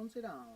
Everyone sit down.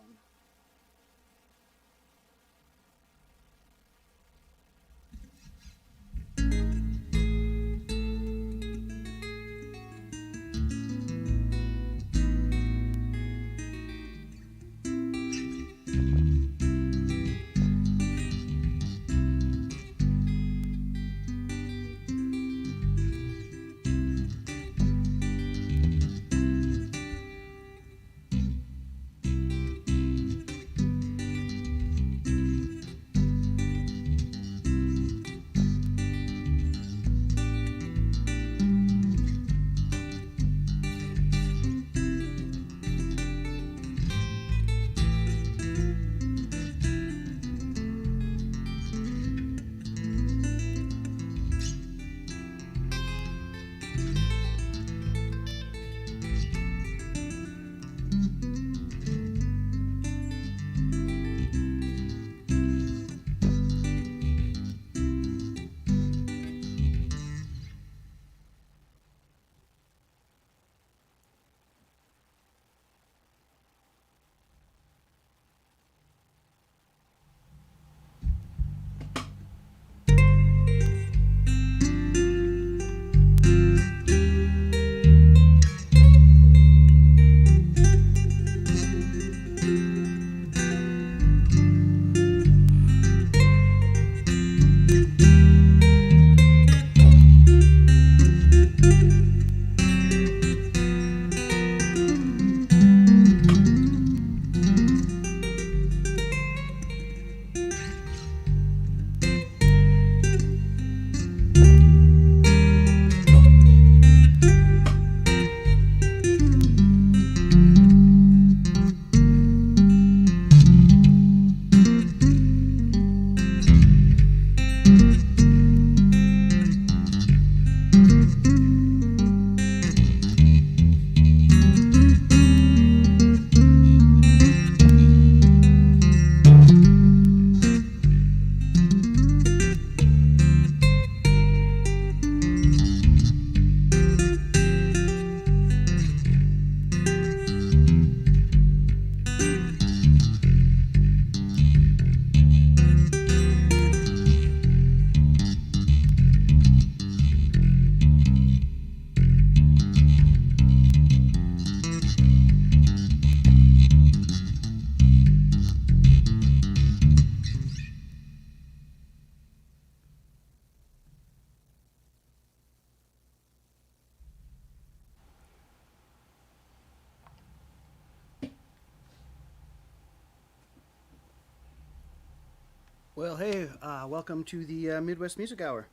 Well, hey, welcome to the Midwest Music Hour.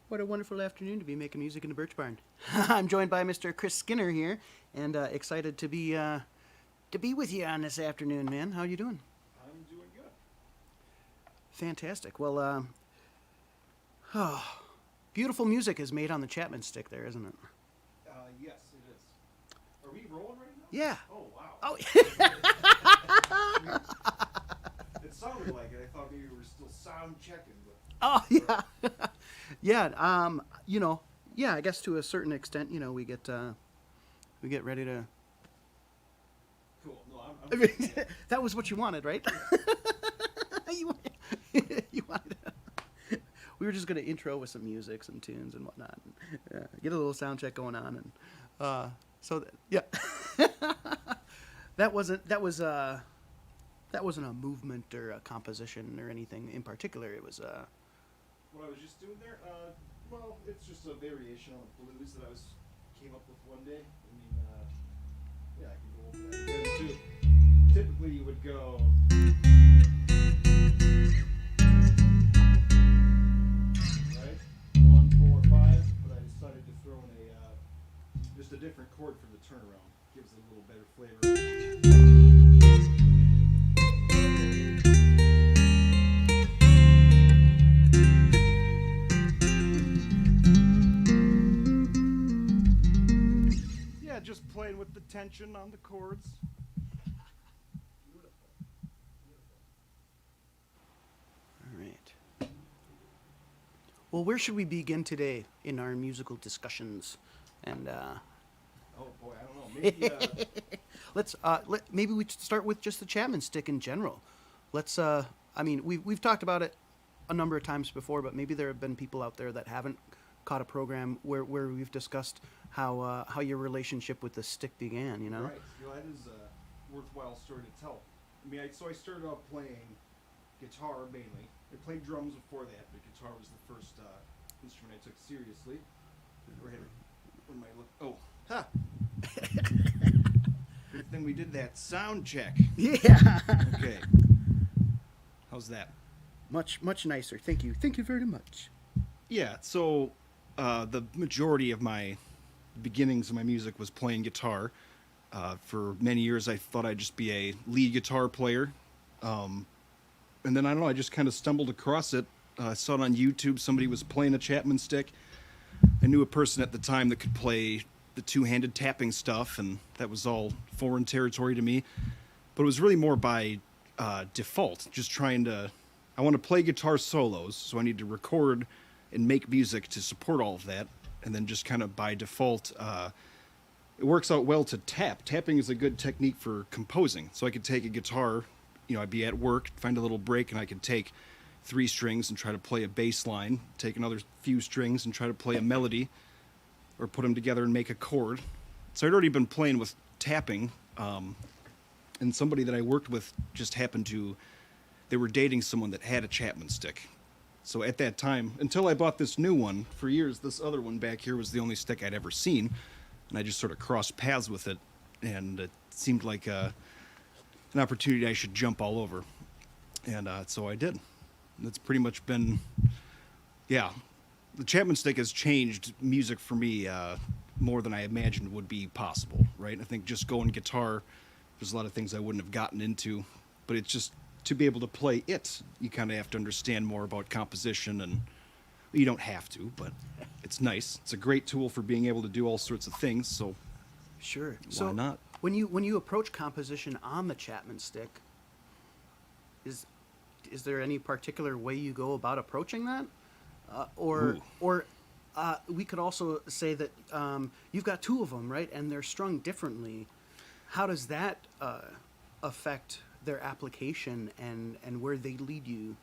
What a wonderful afternoon to be making music in the Bertch Barn. I'm joined by Mr. Chris Skinner here, and excited to be with you on this afternoon, man. How you doing? I'm doing good. Fantastic. Well, beautiful music is made on the Chapman Stick there, isn't it? Yes, it is. Are we rolling right now? Yeah. Oh, wow. Oh. It sounded like it. I thought maybe we were still sound checking, but... Oh, yeah. Yeah, I guess to a certain extent, we get ready to... Cool. No, That was what you wanted, right? you wanted... We were just going to intro with some music, some tunes and whatnot. And, get a little sound check going on. And yeah. That wasn't a movement or a composition or anything in particular. It was What I was just doing there, well, it's just a variation on the blues that I came up with one day. I mean, yeah, I can go over that again too. Typically, you would go. Right, 1, 4, 5, but I decided to throw in just a different chord for the turnaround. Gives it a little better flavor. Just playing with the tension on the chords. Beautiful. all right. Well, where should we begin today in our musical discussions? And Oh boy, I don't know. maybe, Maybe we start with just the Chapman Stick in general. I mean, we've talked about it a number of times before, but maybe there have been people out there that haven't caught a program where we've discussed how your relationship with the stick began. You know. Right. That is a worthwhile story to tell. I mean, so I started out playing guitar mainly. I played drums before that, but guitar was the first instrument I took seriously. Where am I look? Oh, ha! Good thing we did that sound check. Yeah. Okay. How's that? Much nicer. Thank you. Thank you very much. Yeah. So the majority of my beginnings of my music was playing guitar. For many years, I thought I'd just be a lead guitar player. And then, I don't know, I just kind of stumbled across it. I saw it on YouTube. Somebody was playing a Chapman Stick. I knew a person at the time that could play the two-handed tapping stuff, and that was all foreign territory to me. But it was really more by default, just trying to... I want to play guitar solos, so I need to record and make music to support all of that. And then just kind of by default... it works out well to tap. Tapping is a good technique for composing. So I could take a guitar, I'd be at work, find a little break, and I could take 3 strings and try to play a bass line, take another few strings and try to play a melody, or put them together and make a chord. So I'd already been playing with tapping, and somebody that I worked with just happened to... They were dating someone that had a Chapman Stick. So at that time, until I bought this new one, for years, this other one back here was the only stick I'd ever seen. And I just sort of crossed paths with it, and it seemed like an opportunity I should jump all over. And so I did. And it's pretty much been, the Chapman Stick has changed music for me more than I imagined would be possible, right? I think just going guitar, there's a lot of things I wouldn't have gotten into, but it's just, to be able to play it, you kind of have to understand more about composition, and you don't have to, but it's nice. It's a great tool for being able to do all sorts of things, so sure. Why not? When you approach composition on the Chapman Stick, is there any particular way you go about approaching that? Or we could also say that you've got 2 of them, right? And they're strung differently. How does that affect their application and where they lead you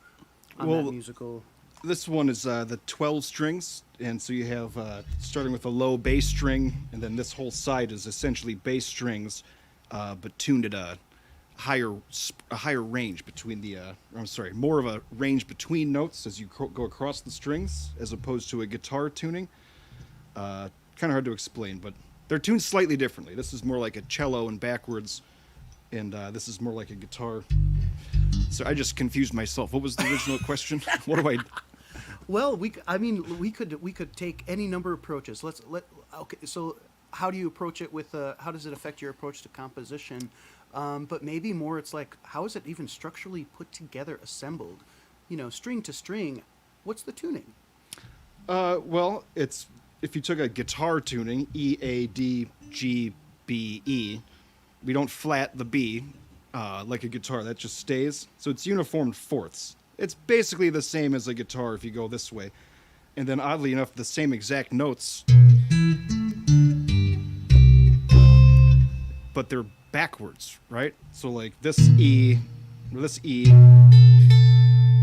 on that musical... This one is the 12 strings, and so you have starting with a low bass string, and then this whole side is essentially bass strings, but tuned at a higher range between the more of a range between notes as you go across the strings, as opposed to a guitar tuning. Kind of hard to explain, but they're tuned slightly differently. This is more like a cello and backwards, and this is more like a guitar. So I just confused myself. What was the original question? What do I? Well, we could take any number of approaches. Okay. So how do you approach it with? How does it affect your approach to composition? But maybe more, it's like, how is it even structurally put together, assembled? String to string. What's the tuning? Well, it's if you took a guitar tuning, E A D G B E, we don't flat the B. Like a guitar, that just stays. So it's uniformed fourths. It's basically the same as a guitar if you go this way. And then oddly enough, the same exact notes, but they're backwards, right? So like this E, or this E,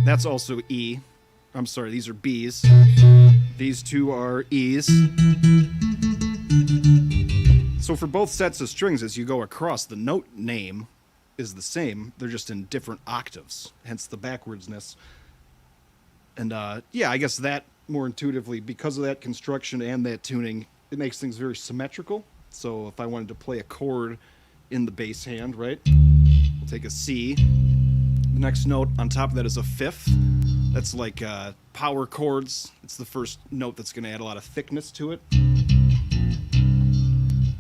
that's also E. I'm sorry, these are B's. These 2 are E's. So for both sets of strings, as you go across, the note name is the same. They're just in different octaves, hence the backwardsness. And I guess that more intuitively, because of that construction and that tuning, it makes things very symmetrical. So if I wanted to play a chord in the bass hand, right, we'll take a C. The next note on top of that is a 5th. That's like power chords. It's the first note that's going to add a lot of thickness to it. And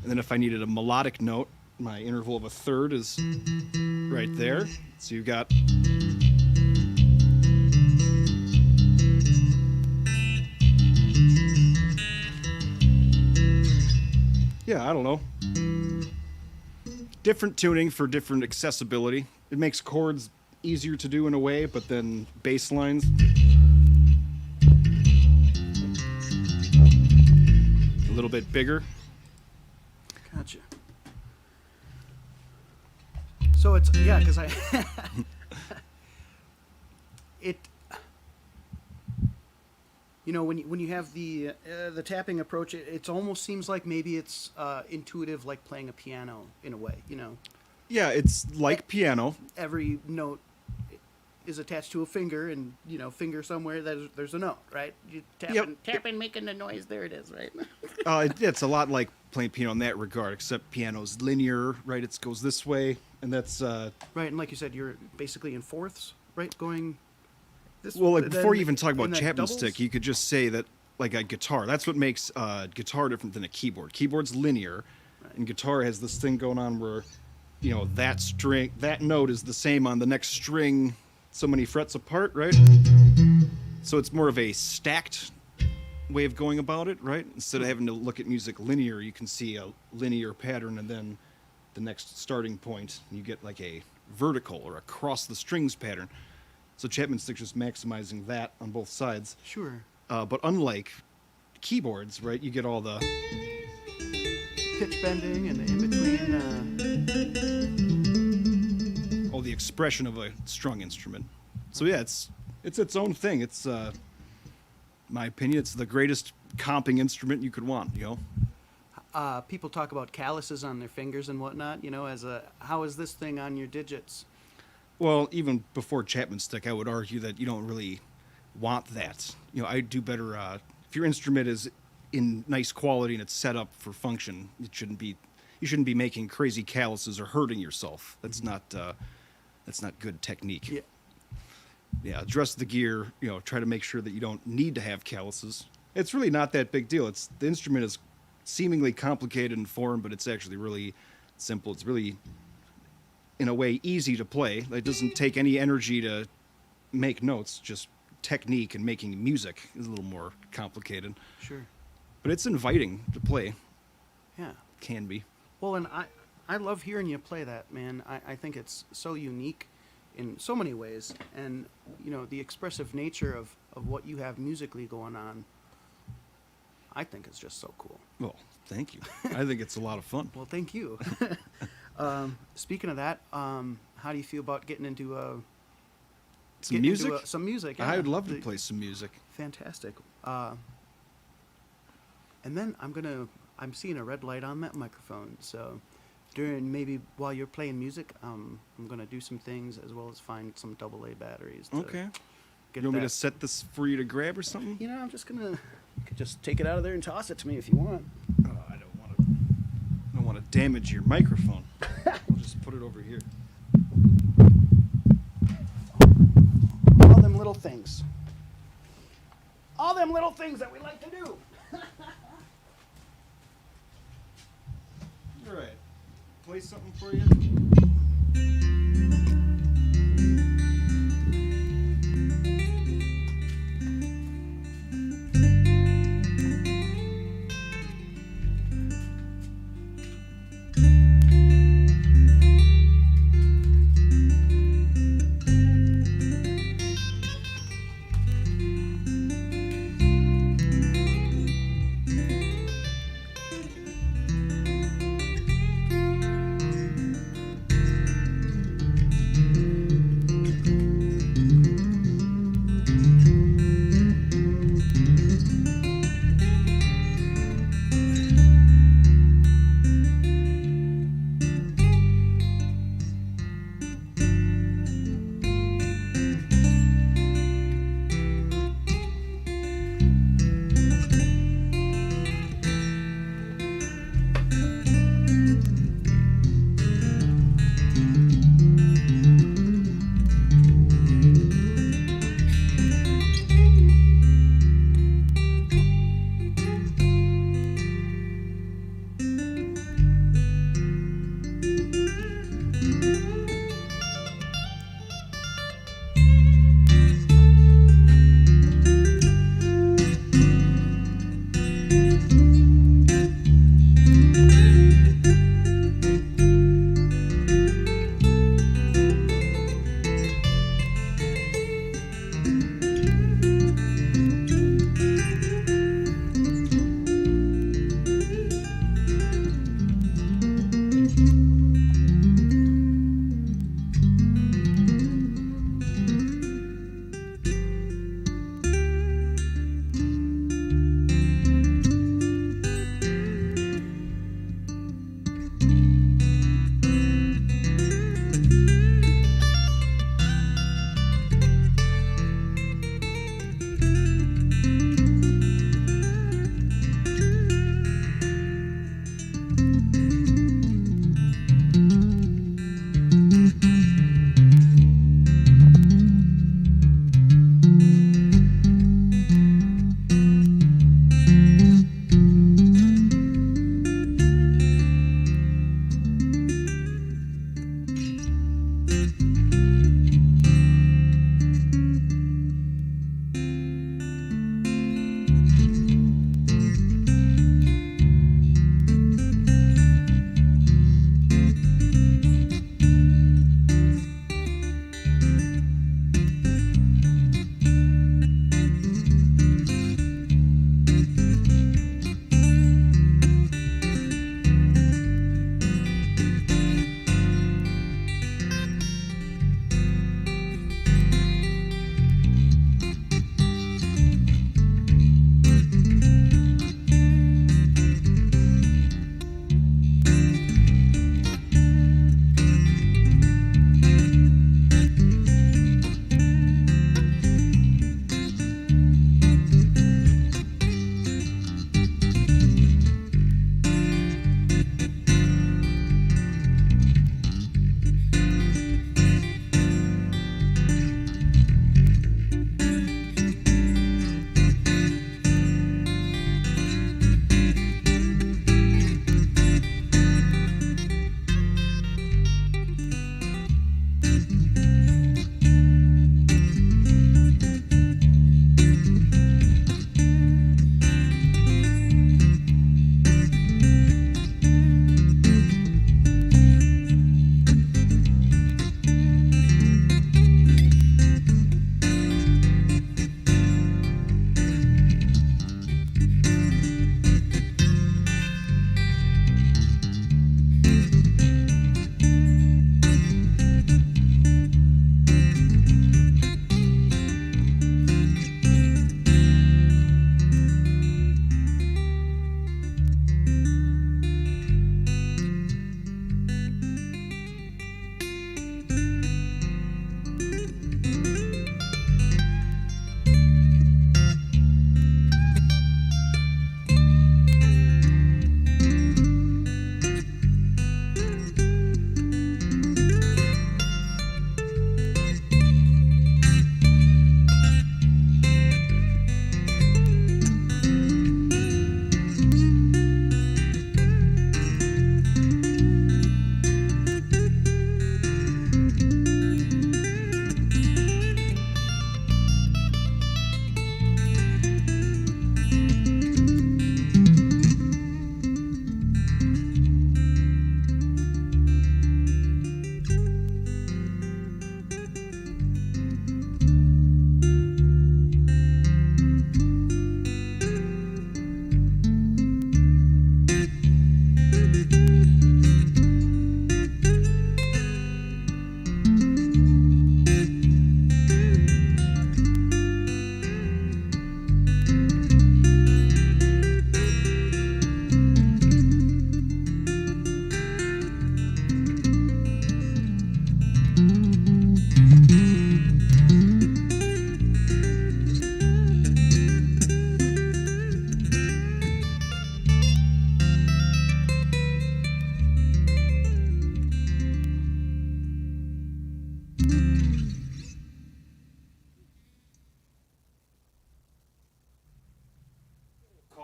then if I needed a melodic note, my interval of a 3rd is right there. So you've got... I don't know. Different tuning for different accessibility. It makes chords easier to do in a way, but then bass lines... a little bit bigger. Gotcha. So it's yeah, because I it when you have the tapping approach, it almost seems like maybe it's intuitive, like playing a piano in a way. Yeah, it's like piano. Every note is attached to a finger, and finger somewhere there's a note, right? You tapping, making the noise. There it is, right? It's a lot like playing piano in that regard, except piano's linear, right? It goes this way, and that's right. And like you said, you're basically in fourths, right? Going this. well, like then before you even talk about in that Chapman doubles? Stick, you could just say that like a guitar. That's what makes guitar different than a keyboard. Keyboard's linear, and guitar has this thing going on where that string, that note is the same on the next string, so many frets apart, right? So it's more of a stacked way of going about it, right? Instead of having to look at music linear, you can see a linear pattern and then the next starting point, you get like a vertical or across the strings pattern. So Chapman Stick's just maximizing that on both sides. Sure. But unlike keyboards, right, you get all the Pitch bending and the in between. all the expression of a strung instrument. So yeah, it's its own thing. It's my opinion, it's the greatest comping instrument you could want. People talk about calluses on their fingers and whatnot. How is this thing on your digits? Well, even before Chapman Stick, I would argue that you don't really want that. I do better if your instrument is in nice quality and it's set up for function. You shouldn't be making crazy calluses or hurting yourself. That's not good technique. Yeah. Yeah, adjust the gear. Try to make sure that you don't need to have calluses. It's really not that big deal. The instrument is seemingly complicated in form, but it's actually really simple. It's really, in a way, easy to play. It doesn't take any energy to make notes. Just technique and making music is a little more complicated. Sure. But it's inviting to play. Yeah. Can be. Well, and I love hearing you play that, man. I think it's so unique in so many ways, and the expressive nature of what you have musically going on, I think is just so cool. Well, thank you. I think it's a lot of fun. Well, thank you. Speaking of that, how do you feel about getting into Some music? Some music. I would yeah. love to play some music. Fantastic. And then I'm seeing a red light on that microphone, so maybe while you're playing music, I'm gonna do some things as well as find some AA batteries. Okay. Get You want me that. to set this for you to grab or something? I'm just gonna. You could just take it out of there and toss it to me if you want. Oh, I don't want to damage your microphone. I'll just put it over here. All them little things. All them little things that we like to do. All right. Play something for you.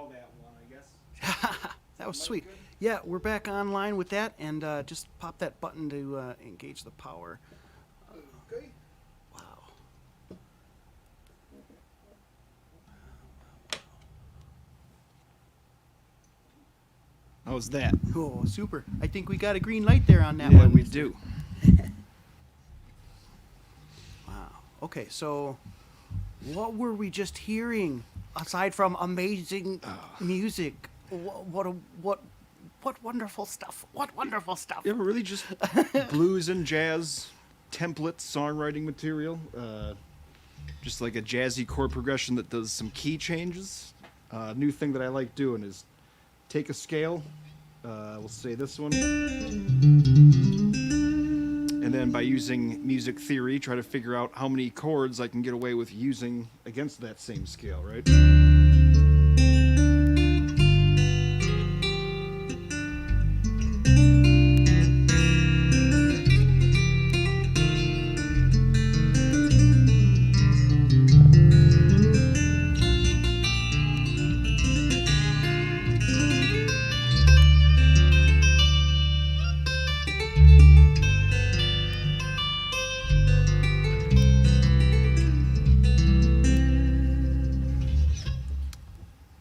call that one, I guess. That was Mic sweet. good? Yeah, we're back online with that, and just pop that button to engage the power. Okay. Wow. How's that? Oh, super. I think we got a green light there on that Yeah, one. we do. Wow. Okay, so what were we just hearing aside from amazing music? What wonderful stuff. What wonderful stuff. Yeah, but really just blues and jazz template songwriting material. Just like a jazzy chord progression that does some key changes. New thing that I like doing is take a scale. We'll say this one. And then by using music theory, try to figure out how many chords I can get away with using against that same scale, right?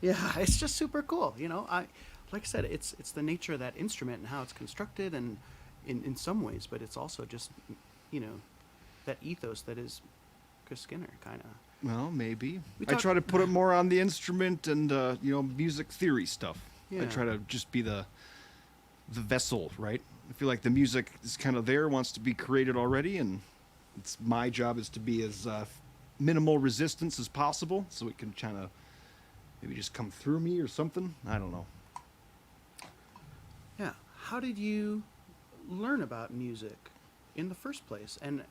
Yeah, it's just super cool. You know, like I said, it's the nature of that instrument and how it's constructed, and in some ways, but it's also just, you know, that ethos that is Chris Skinner, kind of. Well, maybe. We I talk- try to put it more on the instrument and music theory stuff. I Yeah. try to just be the vessel, right? I feel like the music is kind of there, wants to be created already, and it's my job is to be as minimal resistance as possible, so it can kind of maybe just come through me or something. I don't know. Yeah. How did you learn about music in the first place, and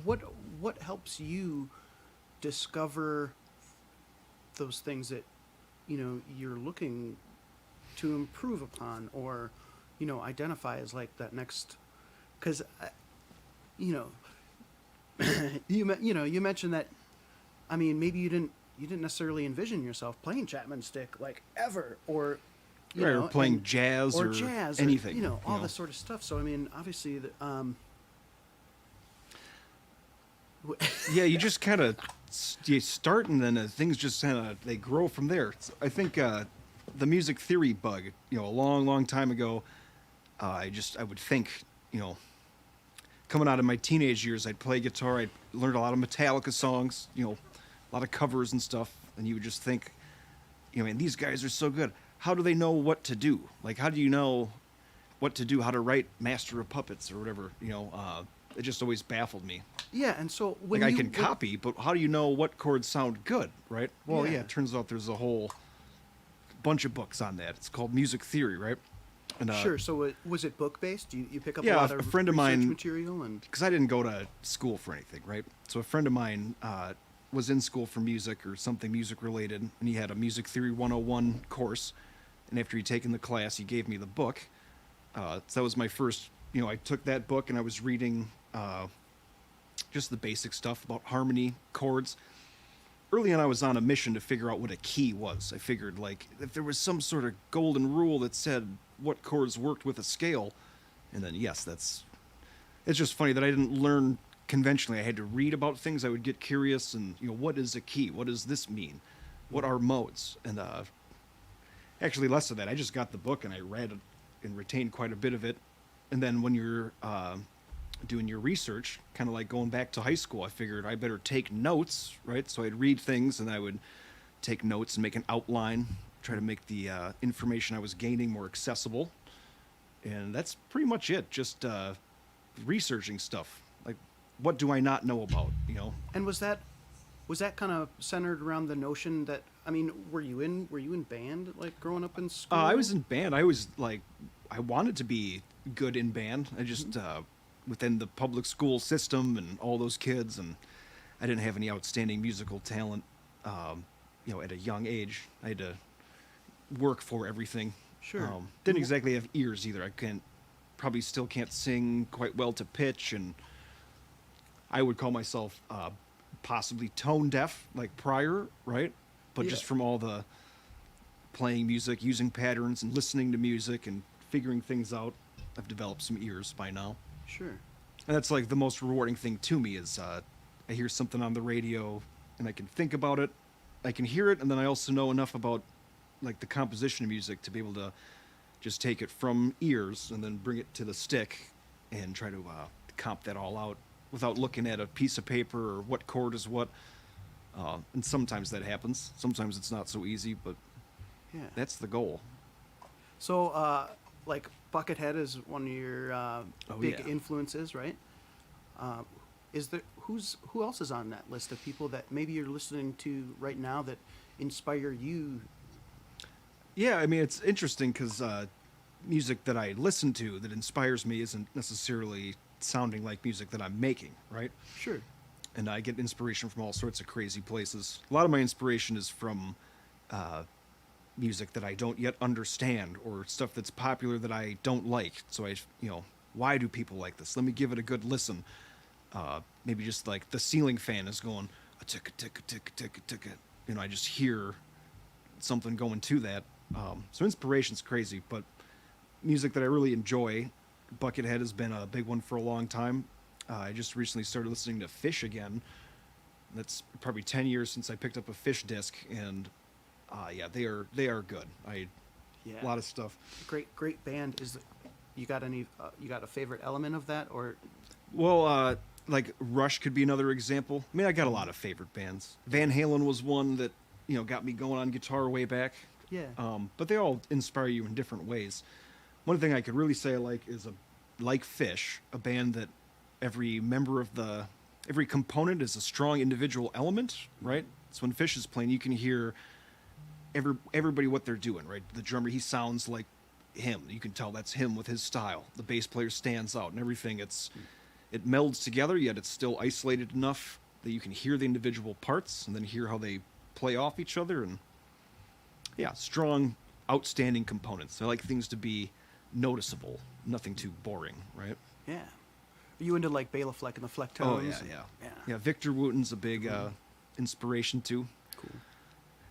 what helps you discover those things that you're looking to improve upon, or identify as like that next? Because you mentioned that, I mean, maybe you didn't necessarily envision yourself playing Chapman Stick like ever, or Or playing jazz or anything, or, all this sort of stuff. So I mean, obviously, Yeah, you just kind of you start, and then things just kind of they grow from there. I think the music theory bug, a long time ago, I would think, coming out of my teenage years, I'd play guitar. I learned a lot of Metallica songs, a lot of covers and stuff, and you would just think, man, these guys are so good. How do they know what to do? Like, how do you know what to do? How to write Master of Puppets or whatever? It just always baffled me. yeah. And so when I can copy, but how do you know what chords sound good, right? Well, Yeah. yeah, it turns out there's a whole bunch of books on that. It's called music theory, right? And, sure. So was it book based? You pick up yeah, a lot a of friend of research mine- material, and because I didn't go to school for anything, right? So a friend of mine was in school for music or something music related, and he had a Music Theory 101 course. And after he'd taken the class, he gave me the book. So that was my first, I took that book and I was reading just the basic stuff about harmony, chords. Early on, I was on a mission to figure out what a key was. I figured, like, if there was some sort of golden rule that said what chords worked with a scale, and then, yes, it's just funny that I didn't learn conventionally. I had to read about things. I would get curious, and, what is a key? What does this mean? What are modes? And actually, less of that. I just got the book, and I read and retained quite a bit of it. And then when you're doing your research, kind of like going back to high school, I figured I better take notes, right? So I'd read things, and I would take notes and make an outline, try to make the information I was gaining more accessible. And that's pretty much it, just researching stuff. Like, what do I not know about, and was that kind of centered around the notion that, I mean, were you in band, like, growing up in school? I was in band. I was like, I wanted to be good in band. I just within the public school system and all those kids, and I didn't have any outstanding musical talent. At a young age, I had to work for everything. Sure. Didn't exactly have ears either. Probably still can't sing quite well to pitch, and I would call myself possibly tone deaf, like prior, right? But Yeah. just from all the playing music, using patterns, and listening to music and figuring things out. I've developed some ears by now. Sure. And that's like the most rewarding thing to me is I hear something on the radio and I can think about it. I can hear it, and then I also know enough about like the composition of music to be able to just take it from ears and then bring it to the stick and try to comp that all out without looking at a piece of paper or what chord is what. And sometimes that happens. Sometimes it's not so easy, but Yeah. that's the goal. So, like Buckethead is one of your big yeah. influences, right? Is there who else is on that list of people that maybe you're listening to right now that inspire you? Yeah, I mean, it's interesting because music that I listen to that inspires me isn't necessarily sounding like music that I'm making, right? Sure. And I get inspiration from all sorts of crazy places. A lot of my inspiration is from music that I don't yet understand or stuff that's popular that I don't like. So why do people like this? Let me give it a good listen. Maybe just like the ceiling fan is going a tick, a tick, a tick, a tick, a tick. I just hear something going to that. So inspiration's crazy, but music that I really enjoy, Buckethead has been a big one for a long time. I just recently started listening to Fish again. That's probably 10 years since I picked up a Fish disc, and yeah, they are good. A lot of stuff. Great band. You got a favorite element of that, or? Well, like Rush could be another example. I mean, I got a lot of favorite bands. Van Halen was one that got me going on guitar way back. Yeah. But they all inspire you in different ways. One thing I could really say I like is like Fish, a band that every component is a strong individual element, right? So when Fish is playing, you can hear everybody what they're doing, right? The drummer, he sounds like him. You can tell that's him with his style. The bass player stands out and everything. It melds together, yet it's still isolated enough that you can hear the individual parts and then hear how they play off each other. And yeah, strong, outstanding components. I like things to be noticeable, nothing too boring, right? Yeah. Are you into like Bela Fleck and the Flecktones? Oh yeah. Victor Wooten's a big inspiration too. Cool.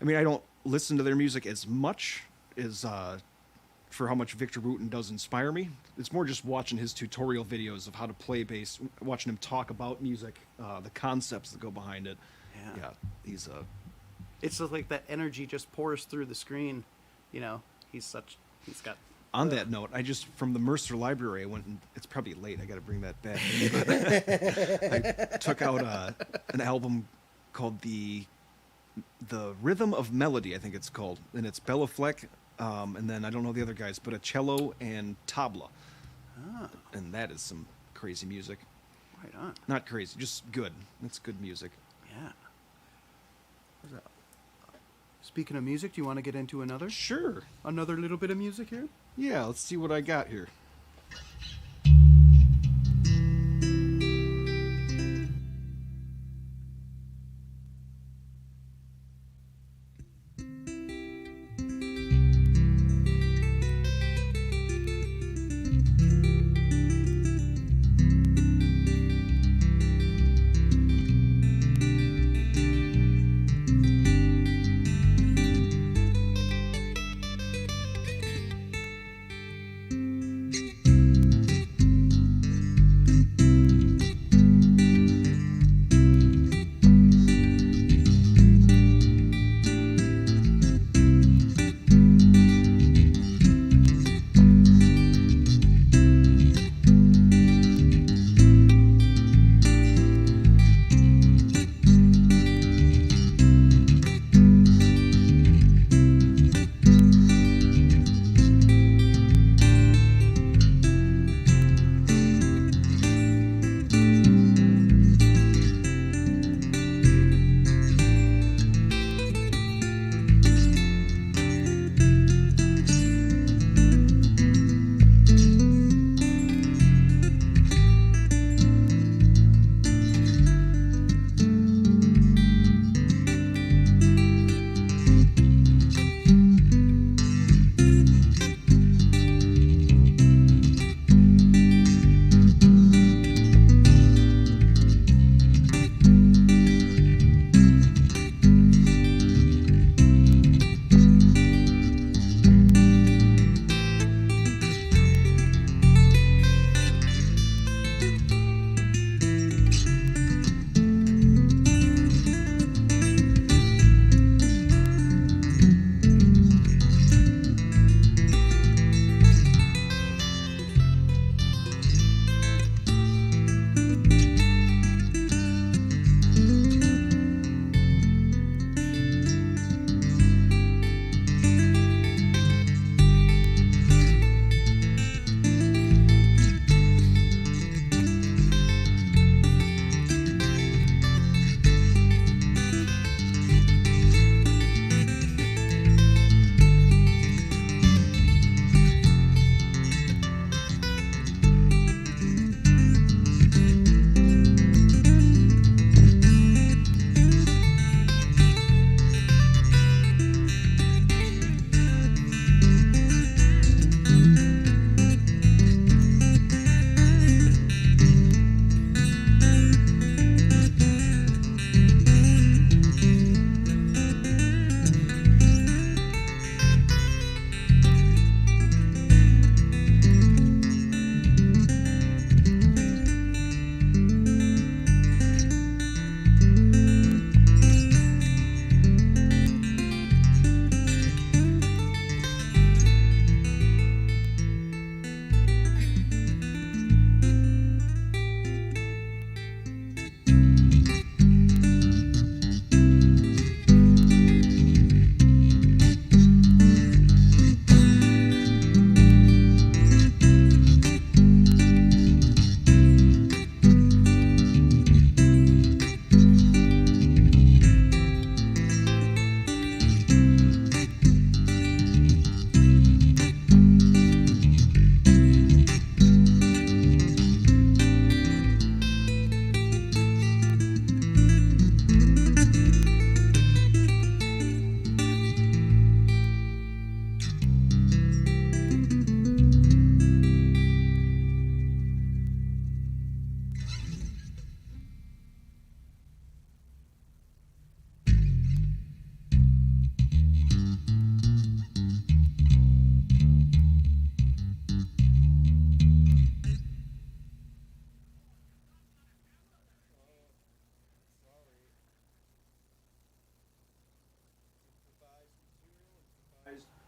I mean, I don't listen to their music as much as for how much Victor Wooten does inspire me. It's more just watching his tutorial videos of how to play bass, watching him talk about music, the concepts that go behind it. Yeah. He's It's just like that energy just pours through the screen. He's got. On that note, I just, from the Mercer Library, I went and, it's probably late, I got to bring that back. I took out an album called The Rhythm of Melody, I think it's called. And it's Bela Fleck, and then I don't know the other guys, but a cello and tabla. Oh. And that is some crazy music. Right on. Not crazy, just good. It's good music. Yeah. What's that? Speaking of music, do you want to get into another little bit of music here? Yeah, let's see what I got here.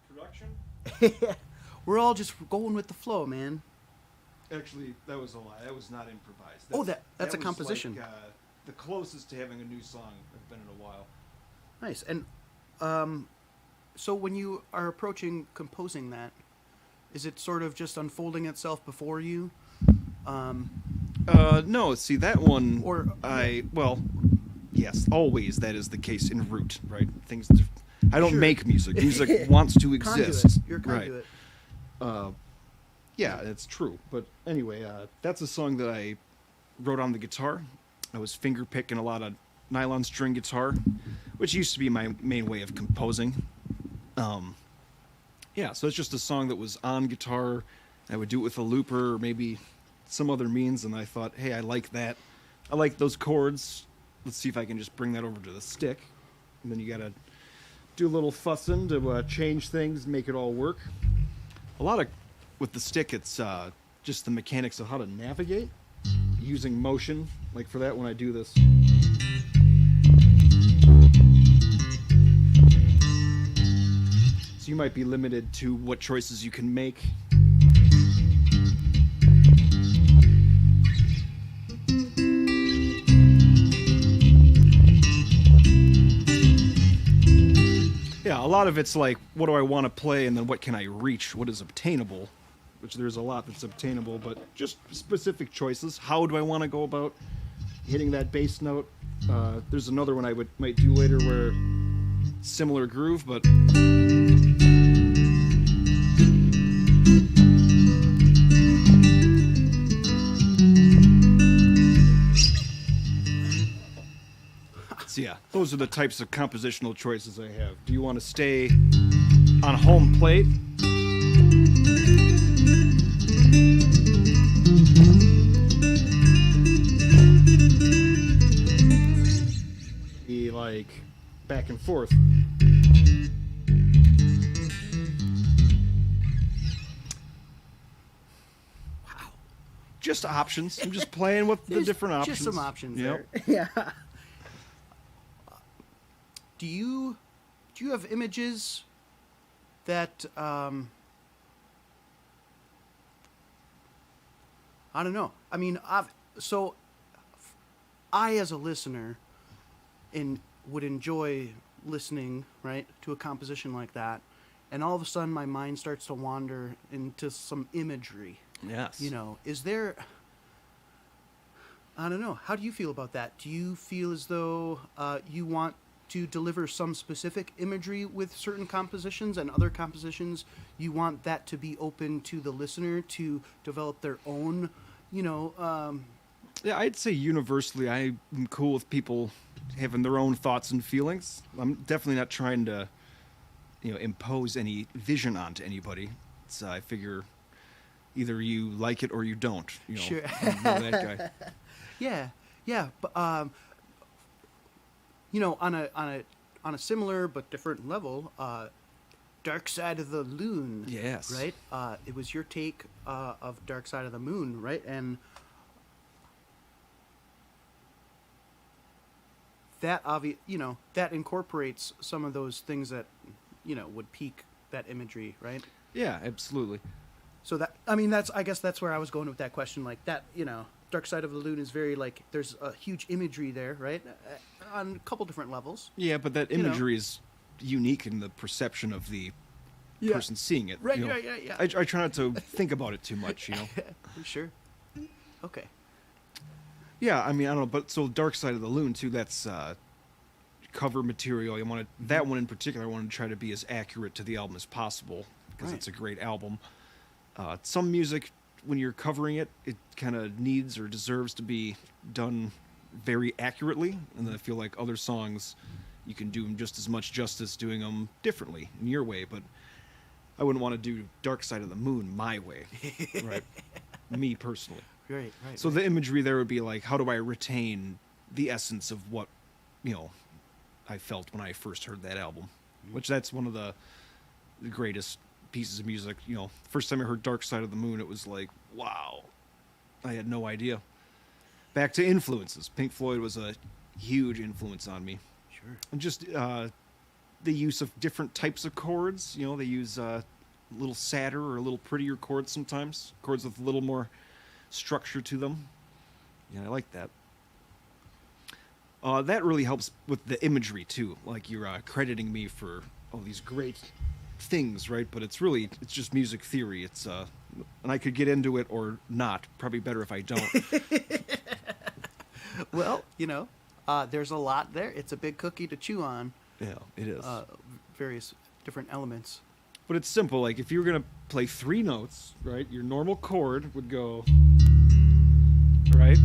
production. We're all just going with the flow, man. Actually, that was a lie. That was not improvised. Oh, that's a was composition. Like, the closest to having a new song I've been in a while. Nice. And so when you are approaching composing that, is it sort of just unfolding itself before you? No, see that one. Or- Yes, always that is the case in root, right? I don't Sure. make music. Music wants to exist. Conduit. You're a right. conduit. Yeah, that's true. But anyway, that's a song that I wrote on the guitar. I was finger picking a lot of nylon string guitar, which used to be my main way of composing. Yeah, so it's just a song that was on guitar. I would do it with a looper or maybe some other means, and I thought, hey, I like that. I like those chords. Let's see if I can just bring that over to the stick. And then you gotta do a little fussing to change things, make it all work. With the stick, it's just the mechanics of how to navigate using motion. Like for that, when I do this. So you might be limited to what choices you can make. Yeah, a lot of it's like, what do I want to play, and then what can I reach? What is obtainable? Which there's a lot that's obtainable, but just specific choices. How do I want to go about hitting that bass note? There's another one I might do later where similar groove, but so yeah, those are the types of compositional choices I have. Do you want to stay on home plate? Be like back and forth. Wow. Just options. I'm just playing with the different options. Just some options Yep. there. Yeah. Do you have images that I don't know. I mean, I as a listener would enjoy listening, right, to a composition like that, and all of a sudden my mind starts to wander into some imagery. Yes. You know, is there, I don't know, how do you feel about that? Do you feel as though you want to deliver some specific imagery with certain compositions, and other compositions you want that to be open to the listener to develop their own, Yeah, I'd say universally I'm cool with people having their own thoughts and feelings. I'm definitely not trying to, impose any vision onto anybody. So I figure either you like it or you don't. Sure. I'm that guy. Yeah, but on a similar but different level, Dark Side of the Loon. Yes. Right. It was your take of Dark Side of the Moon, right? And that that incorporates some of those things that would pique that imagery, right? Yeah, absolutely. So I guess that's where I was going with that question. Like that, Dark Side of the Loon is very like, there's a huge imagery there, right? On a couple different levels. Yeah, but that imagery is unique in the perception of the person seeing it. Right, yeah. I try not to think about it too much, Sure. Okay. Yeah, I mean, I don't know, but so Dark Side of the Loon too, that's cover material. That one in particular, I wanted to try to be as accurate to the album as possible because it's a great album. Some music, when you're covering it, it kind of needs or deserves to be done very accurately, and then I feel like other songs, you can do them just as much justice doing them differently in your way, but I wouldn't want to do Dark Side of the Moon my way, right? Me personally. Right. So the imagery there would be like, how do I retain the essence of what, I felt when I first heard that album, which that's one of the greatest pieces of music. First time I heard Dark Side of the Moon, it was like, wow, I had no idea. Back to influences. Pink Floyd was a huge influence on me. Sure. And just the use of different types of chords. You know, they use a little sadder or a little prettier chords sometimes. Chords with a little more structure to them. Yeah, I like that. That really helps with the imagery too. Like you're crediting me for all these great things, right? But it's just music theory. It's and I could get into it or not. Probably better if I don't. Well, there's a lot there. It's a big cookie to chew on. Yeah, it is. Various different elements. But it's simple. Like if you were gonna play 3 notes, right? Your normal chord would go, right?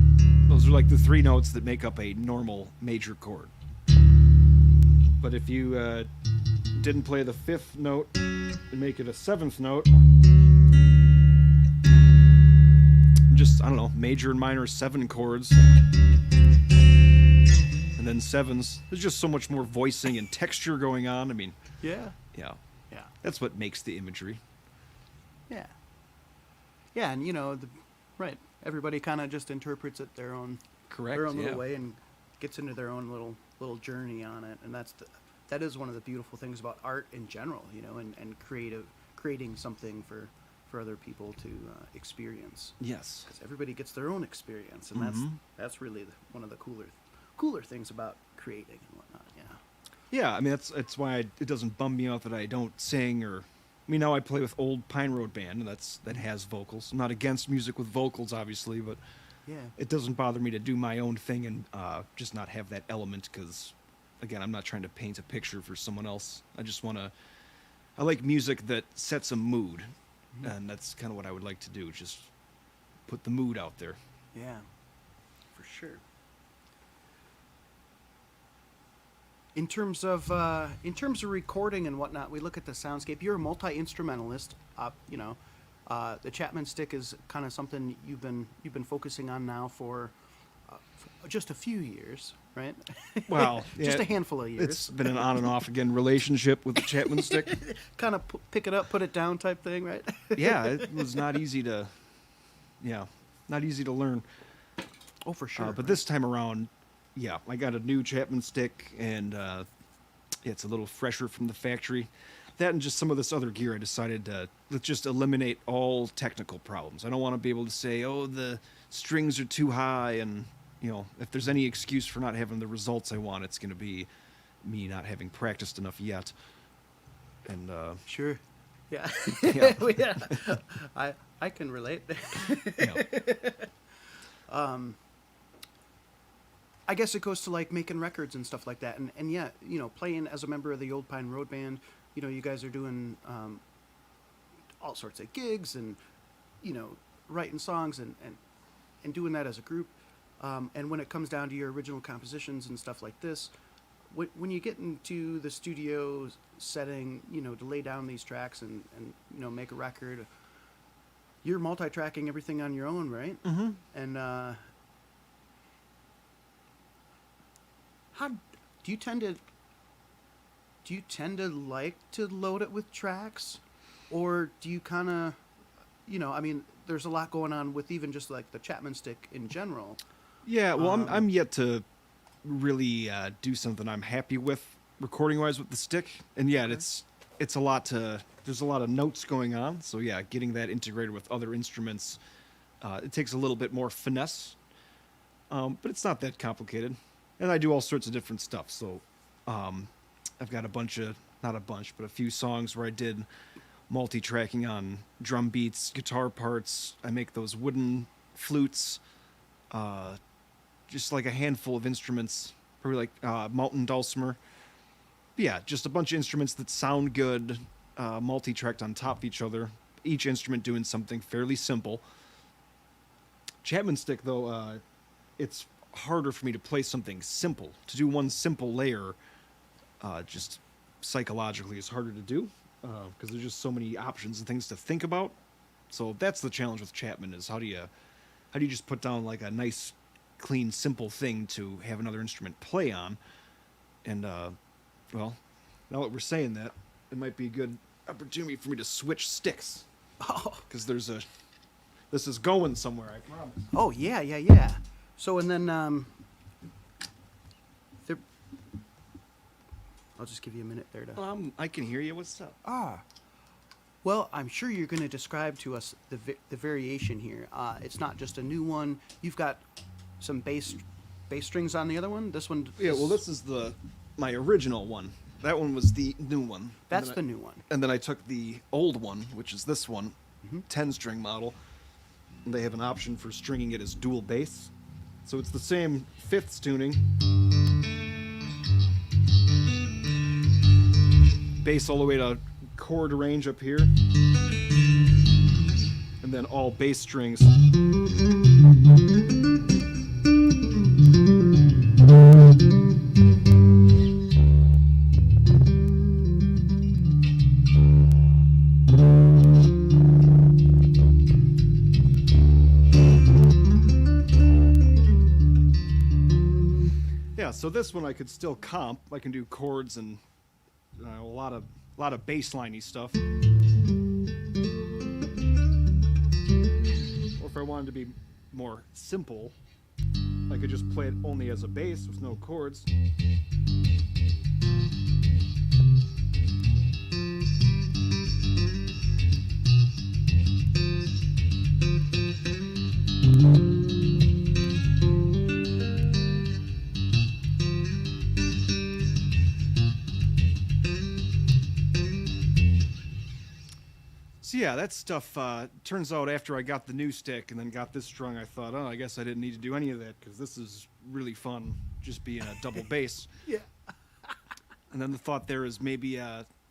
Those are like the 3 notes that make up a normal major chord. But if you didn't play the 5th note and make it a 7th note, just, I don't know, major and minor 7 chords, and then 7s. There's just so much more voicing and texture going on. I mean, Yeah. yeah, Yeah. that's what makes the imagery. Yeah. Yeah, and right. Everybody kind of just interprets it their own Correct. their own yeah. little way and gets into their own little journey on it, and that is one of the beautiful things about art in general, and creating something for other people to experience. Yes. Because everybody gets their own experience, and that's really one of the cooler things about creating and whatnot. Yeah. Yeah, I mean that's why it doesn't bum me out that I don't sing or. I mean, now I play with old Pine Road Band, and that has vocals. I'm not against music with vocals, obviously, but Yeah. it doesn't bother me to do my own thing and just not have that element because, again, I'm not trying to paint a picture for someone else. I like music that sets a mood, and that's kind of what I would like to do, just put the mood out there. Yeah. For sure. In terms of recording and whatnot, we look at the soundscape. You're a multi-instrumentalist. The Chapman Stick is kind of something you've been focusing on now for just a few years, right? Well, just yeah, a handful of years. It's been an on and off again relationship with the Chapman Stick. Kind of pick it up, put it down type thing, right? Yeah, it was not easy to learn. Oh, for sure. But this time around, yeah, I got a new Chapman Stick, and it's a little fresher from the factory. That and just some of this other gear, I decided let's just eliminate all technical problems. I don't want to be able to say, oh, the strings are too high, and if there's any excuse for not having the results I want, it's going to be me not having practiced enough yet. And Sure. Yeah. Yeah. Yeah. I can relate. yeah. I guess it goes to like making records and stuff like that, and yeah, playing as a member of the Old Pine Road Band, you guys are doing all sorts of gigs and writing songs and doing that as a group, and when it comes down to your original compositions and stuff like this, when you get into the studio setting, to lay down these tracks and make a record, you're multi-tracking everything on your own, right? Mm-hmm. And how do you tend to like to load it with tracks, or do you kind of, I mean, there's a lot going on with even just like the Chapman Stick in general. Yeah, well, I'm yet to really do something I'm happy with recording wise with the stick, and yeah, Okay. it's a lot there's a lot of notes going on, so yeah, getting that integrated with other instruments, it takes a little bit more finesse, but it's not that complicated. And I do all sorts of different stuff. So I've got a few songs where I did multi-tracking on drum beats, guitar parts. I make those wooden flutes, just like a handful of instruments, probably like mountain dulcimer. But yeah, just a bunch of instruments that sound good, multi-tracked on top of each other, each instrument doing something fairly simple. Chapman Stick, though, it's harder for me to play something simple. To do one simple layer, just psychologically is harder to do because there's just so many options and things to think about. So that's the challenge with Chapman is how do you just put down like a nice, clean, simple thing to have another instrument play on. And well, now that we're saying that, it might be a good opportunity for me to switch sticks Oh, because this is going somewhere, I promise. oh yeah. So and then there. I'll just give you a minute there to. I can hear you. What's up? Well, I'm sure you're going to describe to us the variation here. It's not just a new one. You've got some bass strings on the other one. This one. Yeah, well, this is my original one. That one was the new one. That's the new one. And then I took the old one, which is this one, 10-string model. And they have an option for stringing it as dual bass. So it's the same fifths tuning. Bass all the way to chord range up here. And then all bass strings. Yeah, so this one I could still comp. I can do chords and a lot of bass-liney stuff. Or if I wanted to be more simple, I could just play it only as a bass with no chords. So yeah, that stuff turns out after I got the new stick and then got this strung, I thought, oh, I guess I didn't need to do any of that because this is really fun, just being a double bass. Yeah. And then the thought there is maybe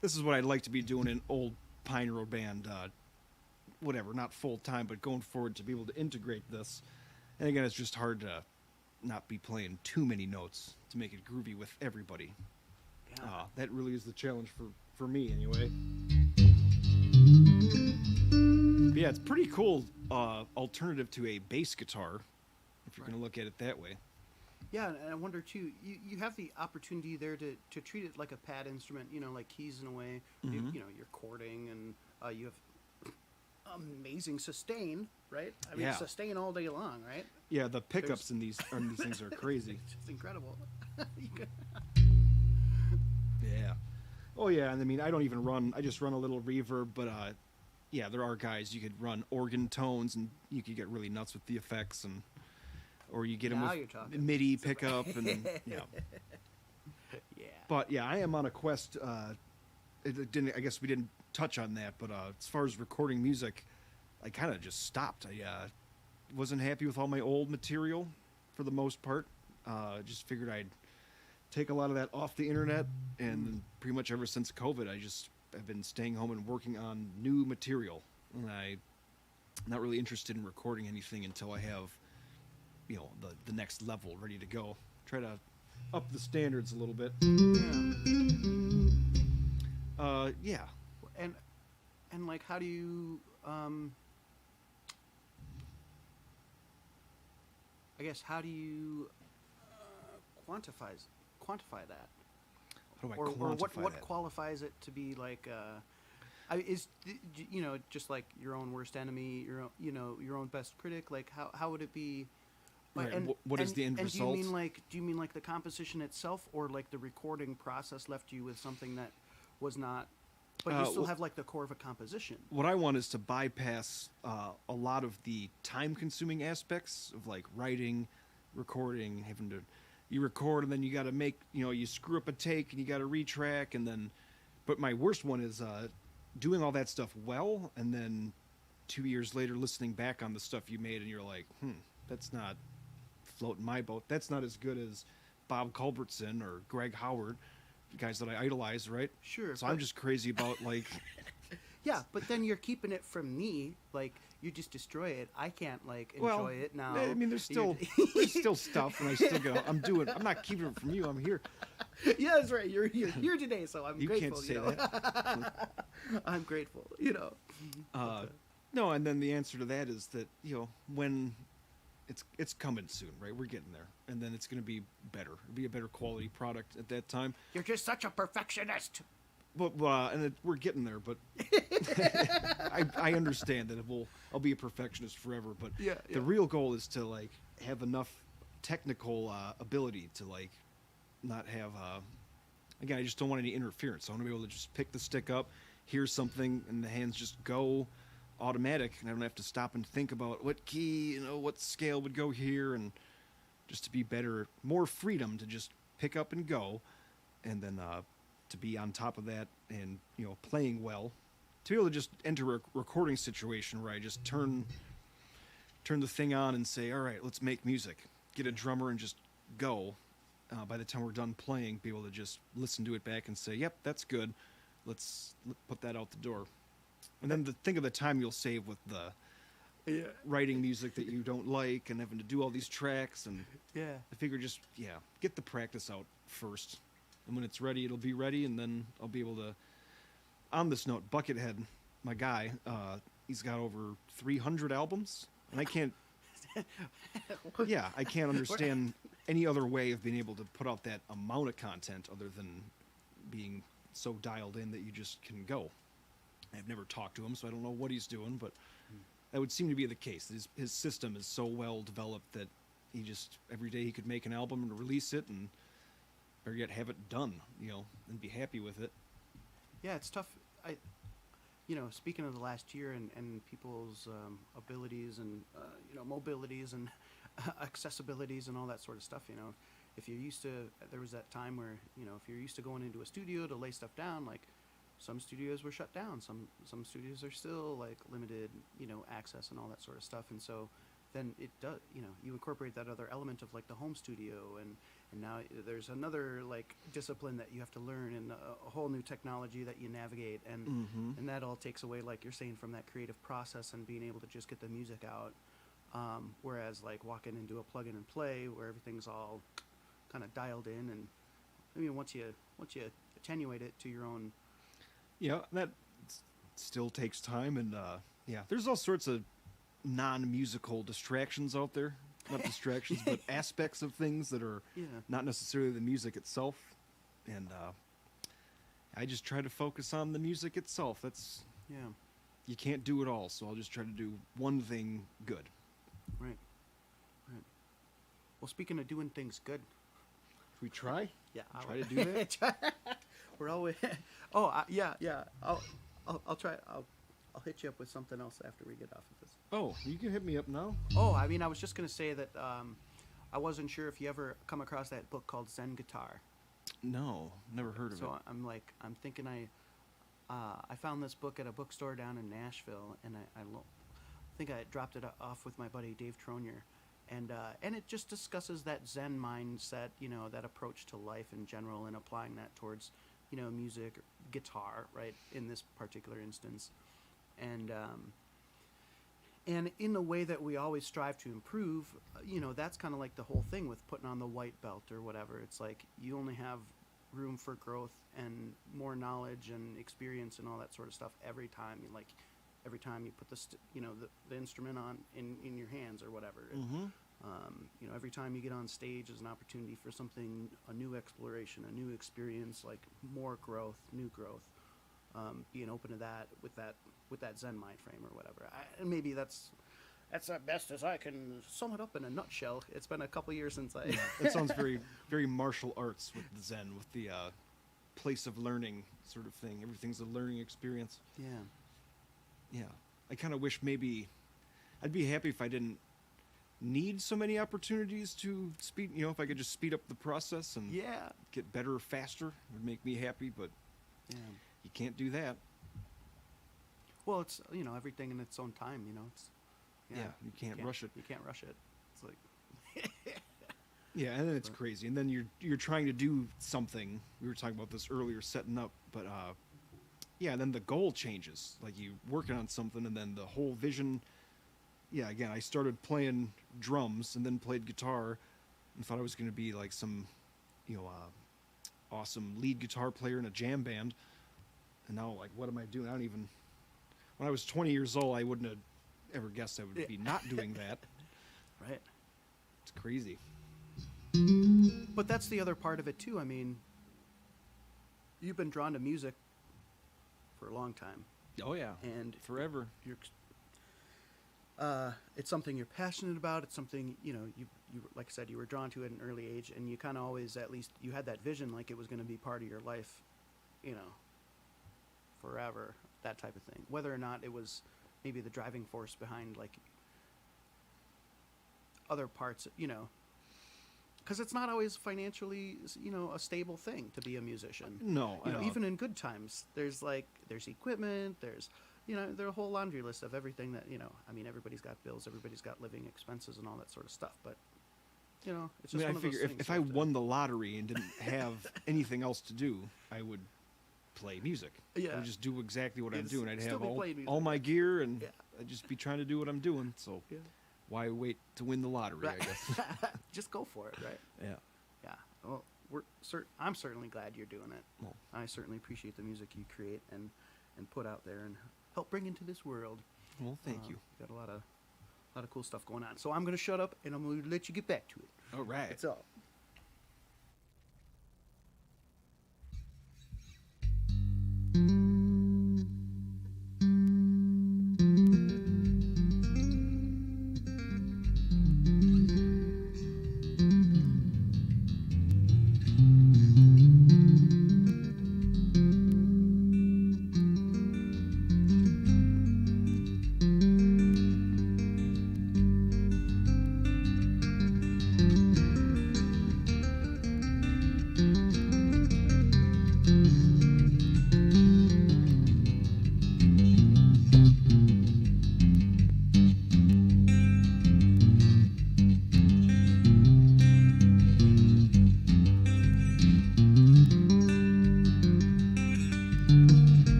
this is what I'd like to be doing in old Pine Road band, whatever, not full time, but going forward to be able to integrate this. And again, it's just hard to not be playing too many notes to make it groovy with everybody. Yeah. That really is the challenge for me anyway. But yeah, it's pretty cool alternative to a bass guitar, if you're going to look at it that way. Yeah, and I wonder too. You have the opportunity there to treat it like a pad instrument. You know, like keys in a way. You know, you're chording, and you have amazing sustain, right? I mean, Yeah. sustain all day long, right? Yeah, the pickups in these things are crazy. It's just incredible. Yeah. Oh yeah, and I mean, I just run a little reverb, but yeah, there are guys you could run organ tones, and you could get really nuts with the effects, or you get them Now with you're talking. MIDI pickup, and yeah. Yeah. But yeah, I am on a quest. I guess we didn't touch on that, but as far as recording music, I kind of just stopped. I wasn't happy with all my old material for the most part. Just figured I'd take a lot of that off the internet, and pretty much ever since COVID, I've been staying home and working on new material. And I'm not really interested in recording anything until I have, the next level ready to go. Try to up the standards a little bit. Yeah. And like, how do you I guess how do you quantify that? How do I Or quantify what that? qualifies it to be like just like your own worst enemy, your own best critic? Like how would it be? Right, what is the end result? Do you mean like the composition itself, or like the recording process left you with something that was not, but you still have like the core of a composition? What I want is to bypass a lot of the time-consuming aspects of like writing, recording, you record and then you got to make, you screw up a take and you got to retrack, and then, but my worst one is doing all that stuff well, and then 2 years later listening back on the stuff you made and you're like, that's not floating my boat. That's not as good as Bob Culbertson or Greg Howard, guys that I idolize, right? Sure. So I'm just crazy about like... Yeah, but then you're keeping it from me. Like, you just destroy it. I can't like enjoy it now. I mean, there's still stuff, and I'm not keeping it from you. I'm here. Yeah, that's right. You're here today, so I'm You grateful. can't say that. I'm grateful. No, and then the answer to that is that when it's coming soon, right? We're getting there, and then it's going to be better. It'll be a better quality product at that time. You're just such a perfectionist. But we're getting there. But I understand that I'll be a perfectionist forever. But the real goal is to like have enough technical ability to like not have again, I just don't want any interference. I want to be able to just pick the stick up, hear something, and the hands just go automatic, and I don't have to stop and think about what key, what scale would go here, and just to be better, more freedom to just pick up and go, and then to be on top of that and, playing well, to be able to just enter a recording situation where I just turn the thing on and say, all right, let's make music, get a drummer and just go. By the time we're done playing, be able to just listen to it back and say, yep, that's good. Let's put that out the door. And then think of the time you'll save with the writing music that you don't like and having to do all these tracks. And Yeah. I figure just, get the practice out first. And when it's ready, it'll be ready. And then I'll be able to, on this note, Buckethead, my guy, he's got over 300 albums. And I can't, I can't understand any other way of being able to put out that amount of content other than being so dialed in that you just can go. I've never talked to him, so I don't know what he's doing, but that would seem to be the case. His system is so well developed that he just, every day he could make an album and release it, and or yet have it done, and be happy with it. Yeah, it's tough. Speaking of the last year and people's abilities and, mobilities and accessibilities and all that sort of stuff, if you're used to, there was that time where, if you're used to going into a studio to lay stuff down, like, some studios were shut down. Some studios are still like limited, access and all that sort of stuff. And so then it does, you incorporate that other element of like the home studio, and now there's another like discipline that you have to learn, and a whole new technology that you navigate, and and that all takes away, like you're saying, from that creative process and being able to just get the music out. Whereas like walking into a plug in and play where everything's all kind of dialed in, and I mean once you attenuate it to your own. Yeah, that still takes time, and there's all sorts of non-musical distractions out there. Not distractions, but aspects of things that are not necessarily the music itself. And I just try to focus on the music itself. That's you can't do it all, so I'll just try to do one thing good. Right. Well, speaking of doing things good, Should we try? Yeah, try to do that. We're always. Oh, yeah. I'll try. I'll hit you up with something else after we get off of this. Oh, you can hit me up now. Oh, I mean, I was just gonna say that I wasn't sure if you ever come across that book called Zen Guitar. No, never heard of it. So I'm thinking I found this book at a bookstore down in Nashville, and I think I dropped it off with my buddy Dave Tronier. And it just discusses that Zen mindset, that approach to life in general, and applying that towards, music, guitar, right, in this particular instance. And in a way that we always strive to improve, that's kind of like the whole thing with putting on the white belt or whatever. It's like you only have room for growth and more knowledge and experience and all that sort of stuff every time. Every time you put the instrument on in your hands or whatever. Every time you get on stage is an opportunity for something, a new exploration, a new experience, like more growth, new growth. Being open to that with that Zen mind frame or whatever. And maybe that's the best as I can sum it up in a nutshell. It's been a couple years since I. That sounds very, very martial arts with the Zen, with the place of learning sort of thing. Everything's a learning experience. Yeah, I kind of wish maybe I'd be happy if I didn't need so many opportunities to speed. If I could just speed up the process and get better faster, it would make me happy. But you can't do that. Well, it's everything in its own time. It's you can't rush it. You can't rush it. It's like yeah, and then it's crazy, and then you're trying to do something. We were talking about this earlier, setting up, but then the goal changes. Like you working on something, and then the whole vision. Yeah, again, I started playing drums and then played guitar, and thought I was going to be like some, awesome lead guitar player in a jam band. And now, like, what am I doing? I don't even. When I was 20 years old, I wouldn't have ever guessed I would be not doing that. Right. It's crazy. But that's the other part of it too. I mean, you've been drawn to music for a long time. Oh yeah, and forever. It's something you're passionate about. It's something you've you like I said, you were drawn to it at an early age, and you kind of always, at least, you had that vision like it was going to be part of your life, you know, forever, that type of thing. Whether or not it was maybe the driving force behind like other parts, you know, because it's not always financially, you know, a stable thing to be a musician. No, You know, even in good times, there's equipment, there's, you know, there's a whole laundry list of everything that, you know, I mean, everybody's got bills, everybody's got living expenses and all that sort of stuff, but, you know, it's I just mean, one I of those figure things if you I have to- won the lottery and didn't have anything else to do, I would play music. I Yeah. would just do exactly what I'm You'd doing. I'd still have be all, playing music, all my yeah. gear, and Yeah. I'd just be trying to do what I'm doing. So Yeah. why wait to win the lottery, I Right. guess. Just go for it, right? Yeah. Yeah. Well, I'm certainly glad you're doing it. Well, I certainly appreciate the music you create and put out there and help bring into this world. well, thank you. Got a lot of cool stuff going on. So I'm gonna shut up and I'm gonna let you get back to it. All right. That's all.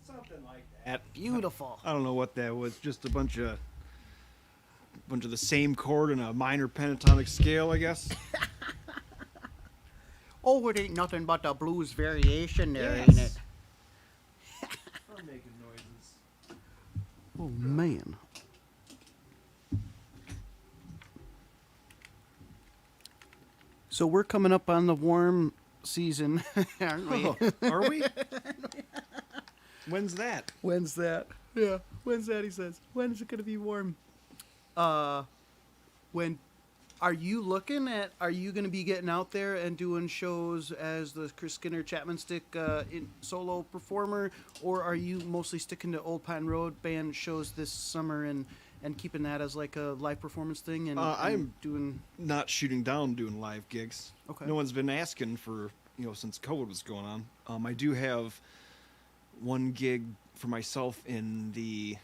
Something like that. Beautiful. I don't know what that was. Just a bunch of the same chord in a minor pentatonic scale, I guess. Oh, it ain't nothing but a blues variation there, Yes. ain't it? I'm making noises. Oh, man. So we're coming up on the warm season, aren't we? Oh, are we? When's that? When's that? Yeah, when's that, he says. When is it going to be warm? When are you going to be getting out there and doing shows as the Chris Skinner Chapman Stick solo performer, or are you mostly sticking to Old Pine Road band shows this summer and keeping that as like a live performance thing? And I'm doing Not shooting down doing live gigs. Okay. No one's been asking for, since COVID was going on. I do have one gig for myself in the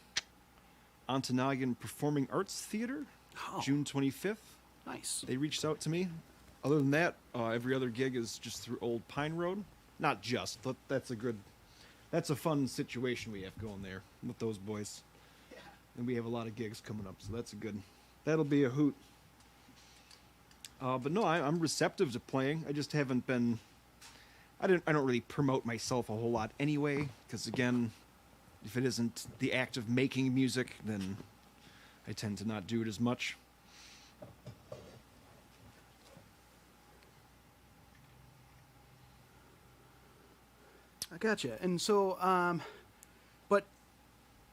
Ontonagon Performing Arts Theater, Oh. June 25th. nice. They reached out to me. Other than that, every other gig is just through Old Pine Road. Not just, but that's a fun situation we have going there with those boys. Yeah. And we have a lot of gigs coming up, so that'll be a hoot. But no, I'm receptive to playing. I just haven't been. I don't really promote myself a whole lot anyway, because again, if it isn't the act of making music, then I tend to not do it as much. I gotcha. And so, but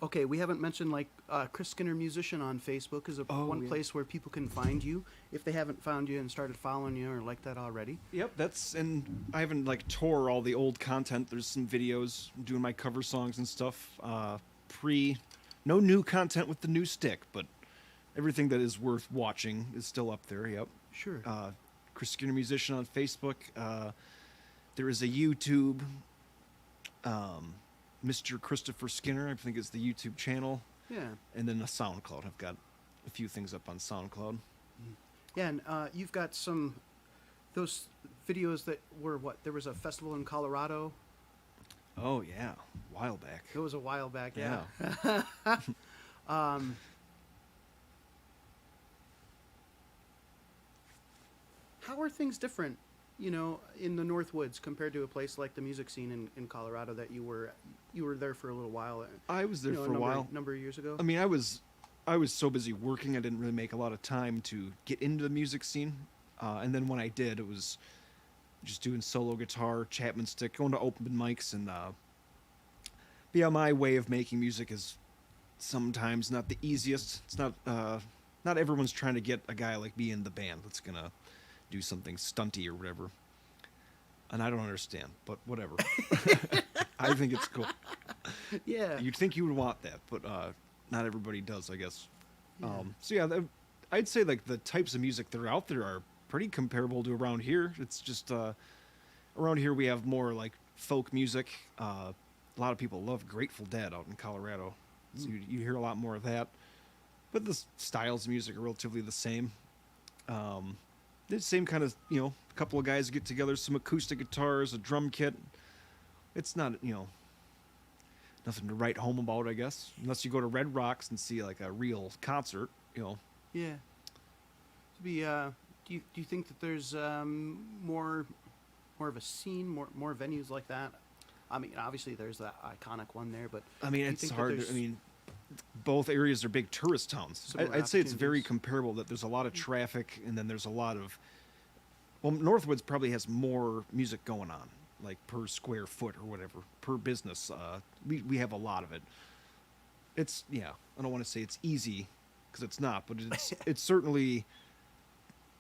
okay, we haven't mentioned like Chris Skinner Musician on Facebook is one yeah. place where people can find you if they haven't found you and started following you or like that already. Yep, and I haven't tore all the old content. There's some videos doing my cover songs and stuff. No new content with the new stick, but everything that is worth watching is still up there. Yep. Sure. Chris Skinner Musician on Facebook. There is a YouTube. Mr. Christopher Skinner, I think is the YouTube channel. Yeah. And then a SoundCloud. I've got a few things up on SoundCloud. Yeah, and you've got those videos that were there was a festival in Colorado. Oh yeah, a while back. It was a while back. Yeah. How are things different, in the Northwoods compared to a place like the music scene in Colorado that you were there for a little while? I was there for a while. Number of years ago. I mean, I was so busy working, I didn't really make a lot of time to get into the music scene. And then when I did, it was just doing solo guitar, Chapman Stick, going to open mics, and yeah, my way of making music is sometimes not the easiest. It's not everyone's trying to get a guy like me in the band that's gonna do something stunty or whatever. And I don't understand, but whatever. I think it's cool. Yeah. You'd think you would want that, but not everybody does, I guess. Yeah. So yeah, I'd say like the types of music that are out there are pretty comparable to around here. It's just around here we have more like folk music. A lot of people love Grateful Dead out in Colorado, so you hear a lot more of that. But the styles of music are relatively the same. The same kind of, a couple of guys get together, some acoustic guitars, a drum kit. It's not, nothing to write home about, I guess, unless you go to Red Rocks and see like a real concert, Yeah. To be, do you think that there's more of a scene, more venues like that? I mean, obviously there's that iconic one there, but I mean, do you it's think that hard. there's I mean, both areas are big tourist towns. similar I'd say it's very opportunities? comparable. That there's a lot of traffic, and then there's a lot of. Well, Northwoods probably has more music going on, like per square foot or whatever, per business. We have a lot of it. It's I don't want to say it's easy, because it's not, but it's certainly,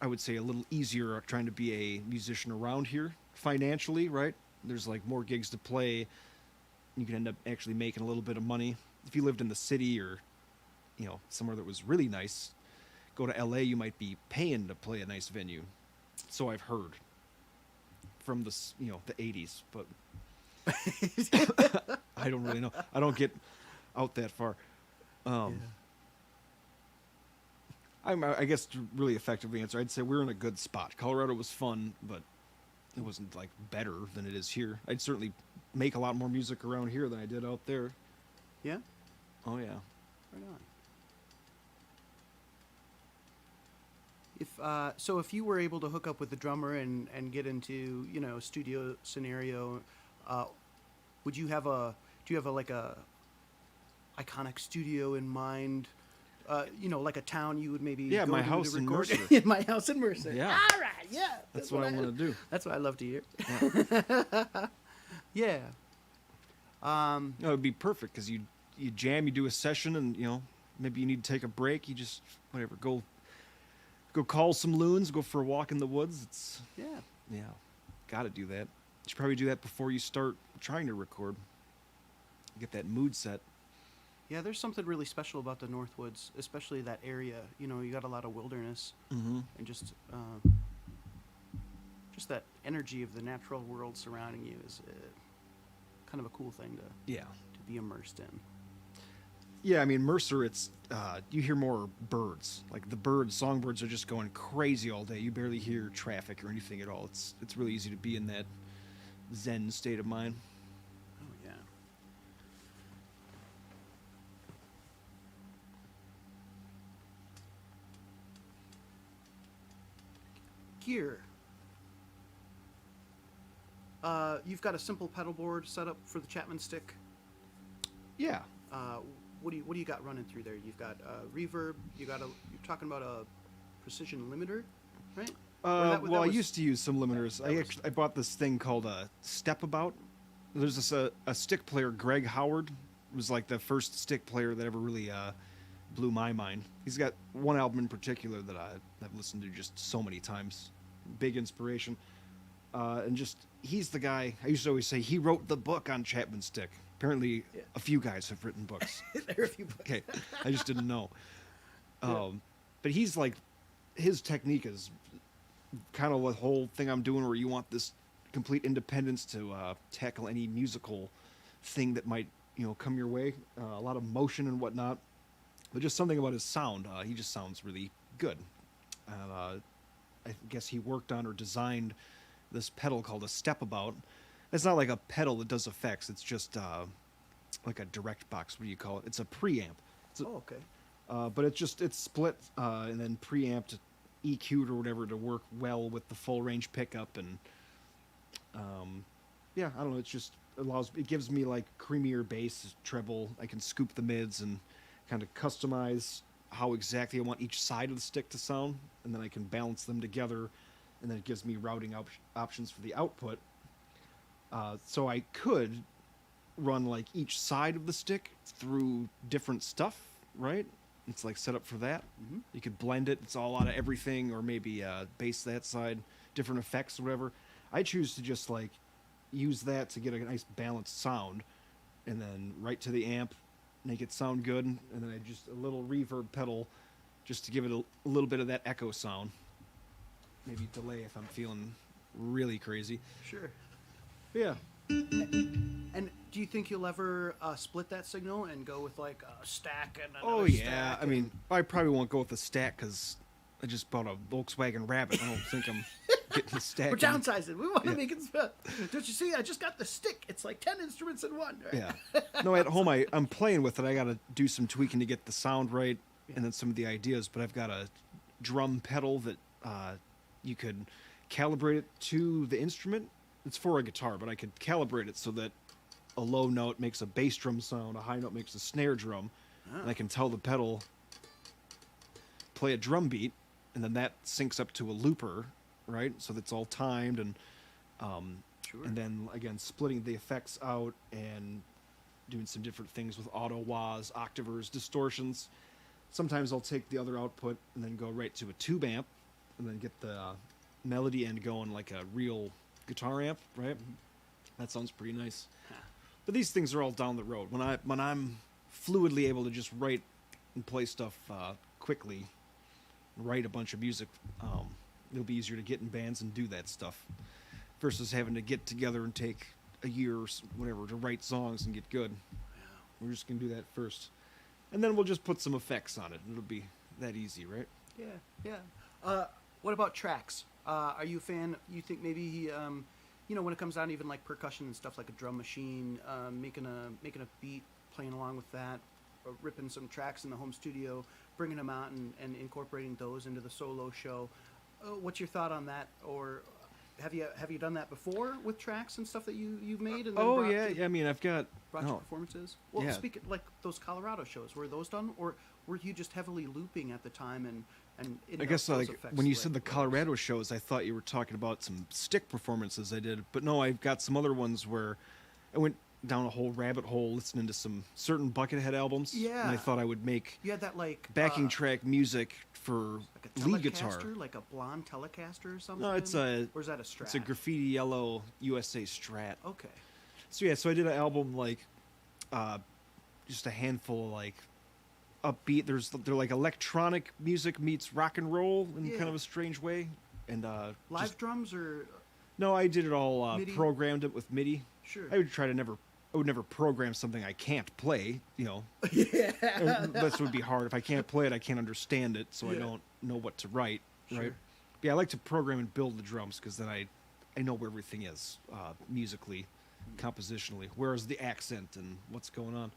I would say, a little easier trying to be a musician around here financially, right? There's like more gigs to play. You can end up actually making a little bit of money. If you lived in the city or, somewhere that was really nice, go to LA, you might be paying to play a nice venue. So I've heard from the 80s, but I don't really know. I don't get out that far. I guess to really effectively answer, I'd say we're in a good spot. Colorado was fun, but it wasn't like better than it is here. I'd certainly make a lot more music around here than I did out there. Yeah. Oh yeah. Right on. If you were able to hook up with the drummer and get into studio scenario, do you have a iconic studio in mind? Like a town you would maybe Yeah, go my to house in record? Mercer. In my house in Mercer. Yeah. All right. Yeah. That's what I want to do. That's what I love to hear. Yeah. Yeah. No, it'd be perfect because you jam, you do a session, and maybe you need to take a break. You just whatever go call some loons, go for a walk in the woods. It's Yeah. got to do that. You should probably do that before you start trying to record. Get that mood set. Yeah, there's something really special about the Northwoods, especially that area. You got a lot of wilderness Mm-hmm. and just that energy of the natural world surrounding you is kind of a cool thing to be immersed in. Yeah, I mean Mercer, it's you hear more birds. Like the songbirds are just going crazy all day. You barely hear traffic or anything at all. It's really easy to be in that zen state of mind. Oh yeah. Gear. You've got a simple pedal board set up for the Chapman Stick. Yeah. What do you got running through there? You've got reverb. You're talking about a precision limiter, right? I used to use some limiters. I bought this thing called a Step About. There's this a stick player, Greg Howard, was like the first stick player that ever really blew my mind. He's got one album in particular that I've listened to just so many times. Big inspiration. And just, he's the guy, I used to always say, he wrote the book on Chapman Stick. Apparently, a few guys have written books. There are a few books. Okay, I just didn't know. But he's like, his technique is kind of the whole thing I'm doing where you want this complete independence to tackle any musical thing that might, come your way. A lot of motion and whatnot. But just something about his sound. He just sounds really good. And I guess he worked on or designed this pedal called a Step About. It's not like a pedal that does effects. It's just like a direct box. What do you call it? It's a preamp. Oh, okay. But it's split and then preamped EQ'd or whatever to work well with the full range pickup, and yeah, I don't know. It's just it gives me like creamier bass, treble. I can scoop the mids and kind of customize how exactly I want each side of the stick to sound, and then I can balance them together, and then it gives me routing options for the output. So I could run like each side of the stick through different stuff, right? It's like set up for that. Mm-hmm. You could blend it. It's all out of everything, or maybe bass that side, different effects or whatever. I choose to just like use that to get a nice balanced sound, and then right to the amp, make it sound good, and then I just a little reverb pedal just to give it a little bit of that echo sound. Maybe delay if I'm feeling really crazy. Sure. Yeah. And do you think you'll ever split that signal and go with like a stack and another Oh yeah. stack I mean, I probably won't go with the stack because I just bought a Volkswagen Rabbit. I don't think I'm getting the stack. we're downsizing. We want to Yeah. make it. Don't you see? I just got the stick. It's like 10 instruments in one. Right? Yeah. No, at home I'm playing with it. I got to do some tweaking to get the sound right, and then some of the ideas. But I've got a drum pedal that you could calibrate it to the instrument. It's for a guitar, but I could calibrate it so that a low note makes a bass drum sound, a high note makes a snare drum, and I can tell the pedal play a drum beat, and then that syncs up to a looper, right? So that's all timed, and Sure. and then again splitting the effects out and doing some different things with auto wahs, octavers, distortions. Sometimes I'll take the other output and then go right to a tube amp, and then get the melody end going like a real guitar amp, right? That sounds pretty nice. But these things are all down the road. When I'm fluidly able to just write and play stuff quickly, write a bunch of music, it'll be easier to get in bands and do that stuff versus having to get together and take a year or whatever to write songs and get good. We're just gonna do that first, and then we'll just put some effects on it. It'll be that easy, right? Yeah, yeah. What about tracks? Are you a fan? You think maybe when it comes down to even like percussion and stuff like a drum machine, making a beat, playing along with that, or ripping some tracks in the home studio, bringing them out and incorporating those into the solo show. What's your thought on that? Or have you done that before with tracks and stuff that you've made? And then Oh brought yeah, to- yeah. I mean, I've got brought to performances? Well, Yeah. speaking like those Colorado shows, were those done, or were you just heavily looping at the time and I guess like when you said the Colorado shows, I thought you were talking about some stick performances I did, but no, I've got some other ones where I went down a whole rabbit hole listening to some certain Buckethead albums. Yeah. And I thought I would make you had that like backing track music for like a lead guitar. Telecaster, like a blonde Telecaster or something. No, it's a or is that a Strat? it's a graffiti yellow USA Strat. Okay. So yeah, so I did an album like just a handful of like upbeat. They're like electronic music meets rock and roll in Yeah. kind of a strange way. And Live just, drums or no, I did it all MIDI? programmed it with MIDI. sure. I would never program something I can't play, yeah. That would be hard. If I can't play it, I can't understand it, so I Yeah. don't know what to write, Sure. right? But yeah, I like to program and build the drums because then I know where everything is musically, compositionally, where's the accent and what's going on.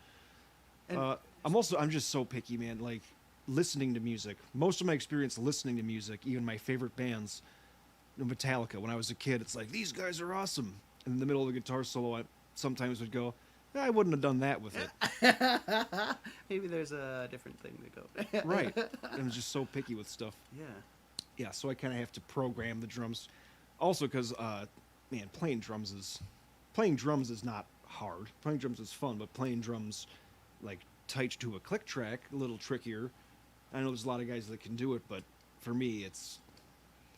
And- I'm just so picky, man. Like listening to music. Most of my experience listening to music, even my favorite bands, Metallica. When I was a kid, it's like these guys are awesome. And in the middle of the guitar solo, I sometimes would go, I wouldn't have done that with it. Maybe there's a different thing to go. Right. I'm just so picky with stuff. Yeah. Yeah, so I kind of have to program the drums. Also, because man, playing drums is not hard. Playing drums is fun, but playing drums like tight to a click track a little trickier. I know there's a lot of guys that can do it, but for me,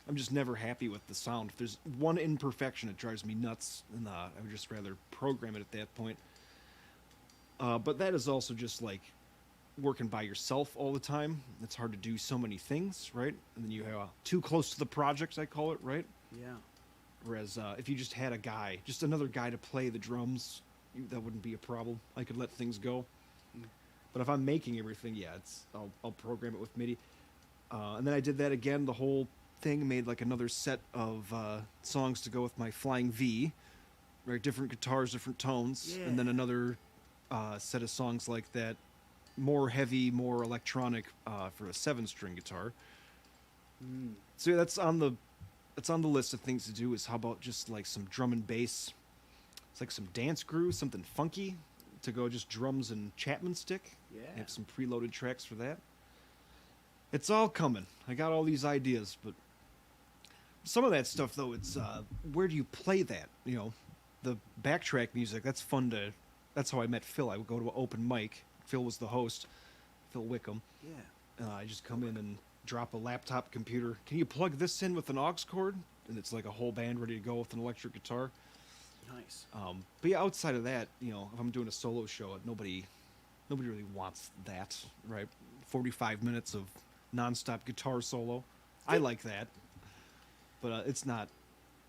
I'm just never happy with the sound. If there's one imperfection, it drives me nuts, and I would just rather program it at that point. But that is also just like working by yourself all the time. It's hard to do so many things, right? And then you have too close to the project, I call it, right? Yeah. Whereas if you just had just another guy to play the drums, that wouldn't be a problem. I could let things go. But if I'm making everything, yeah, I'll program it with MIDI. And then I did that again. The whole thing made like another set of songs to go with my Flying V, right? Different guitars, different tones, Yeah. and then another set of songs like that, more heavy, more electronic for a 7-string guitar. So yeah, that's on the list of things to do. Is how about just like some drum and bass? It's like some dance grooves, something funky to go. Just drums and Chapman Stick. Yeah. I have some preloaded tracks for that. It's all coming. I got all these ideas, but some of that stuff though, it's where do you play that? You know, the backtrack music. That's fun to. That's how I met Phil. I would go to an open mic. Phil was the host. Phil Wickham. Yeah. I just come in and drop a laptop computer. Can you plug this in with an aux cord? And it's like a whole band ready to go with an electric guitar. Nice. But yeah, outside of that, you know, if I'm doing a solo show, nobody really wants that, right? 45 minutes of nonstop guitar solo. I like that, but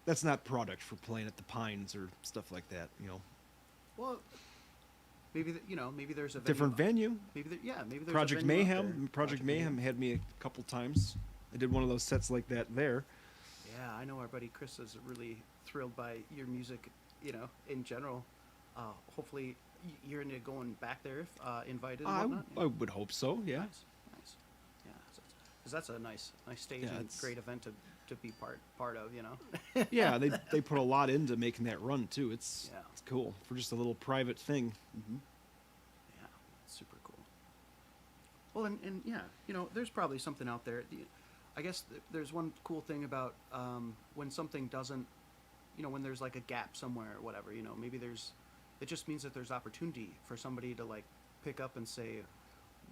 that's not product for playing at the Pines or stuff like that. You know, Well, maybe maybe there's a different venue. Maybe maybe there's Project a venue out there. Mayhem. Project Mayhem had me a couple times. I did one of those sets like that there. Yeah, I know our buddy Chris is really thrilled by your music, in general. Hopefully you're into going back there if invited and I whatnot. would hope so. Yeah. Nice. Yeah, because that's a nice stage Yeah, and it's- great event to be part of. Yeah, they put a lot into making that run too. It's Yeah. it's cool for just a little private thing. Yeah, super cool. Well, and yeah, there's probably something out there. I guess there's one cool thing about when something doesn't, when there's like a gap somewhere or whatever, maybe it just means that there's opportunity for somebody to like pick up and say,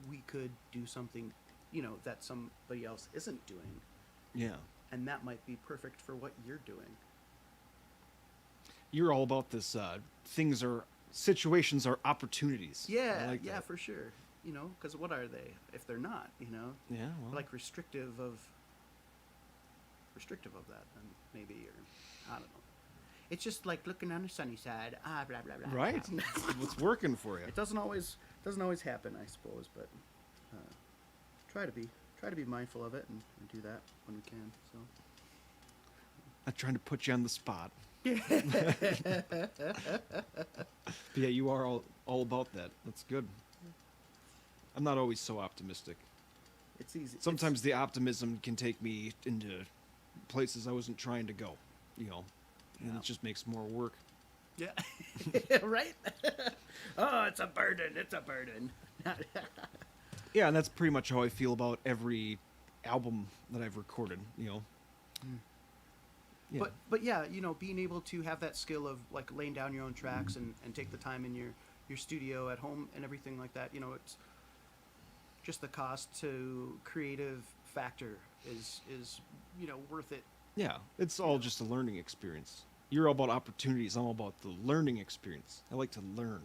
we could do something, that somebody else isn't doing. Yeah. And that might be perfect for what you're doing. You're all about this. Situations are opportunities. Yeah, I like yeah, that. for sure. Because what are they if they're not? Yeah. Well, Like restrictive of that, then maybe, or I don't know. It's just like looking on the sunny side. Blah blah blah. right. What's working for you? It doesn't always happen, I suppose, but try to be mindful of it and do that when we can. So. Not trying to put you on the spot. But yeah, you are all about that. That's good. I'm not always so optimistic. It's easy. Sometimes the optimism can take me into places I wasn't trying to go, and Yeah. it just makes more work. Yeah. Right? Oh, it's a burden. It's a burden. Yeah, and that's pretty much how I feel about every album that I've recorded, Yeah. But yeah, being able to have that skill of like laying down your own tracks and take the time in your studio at home and everything like that, it's just the cost to creative factor is worth it. Yeah, it's all just a learning experience. You're all about opportunities. I'm all about the learning experience. I like to learn.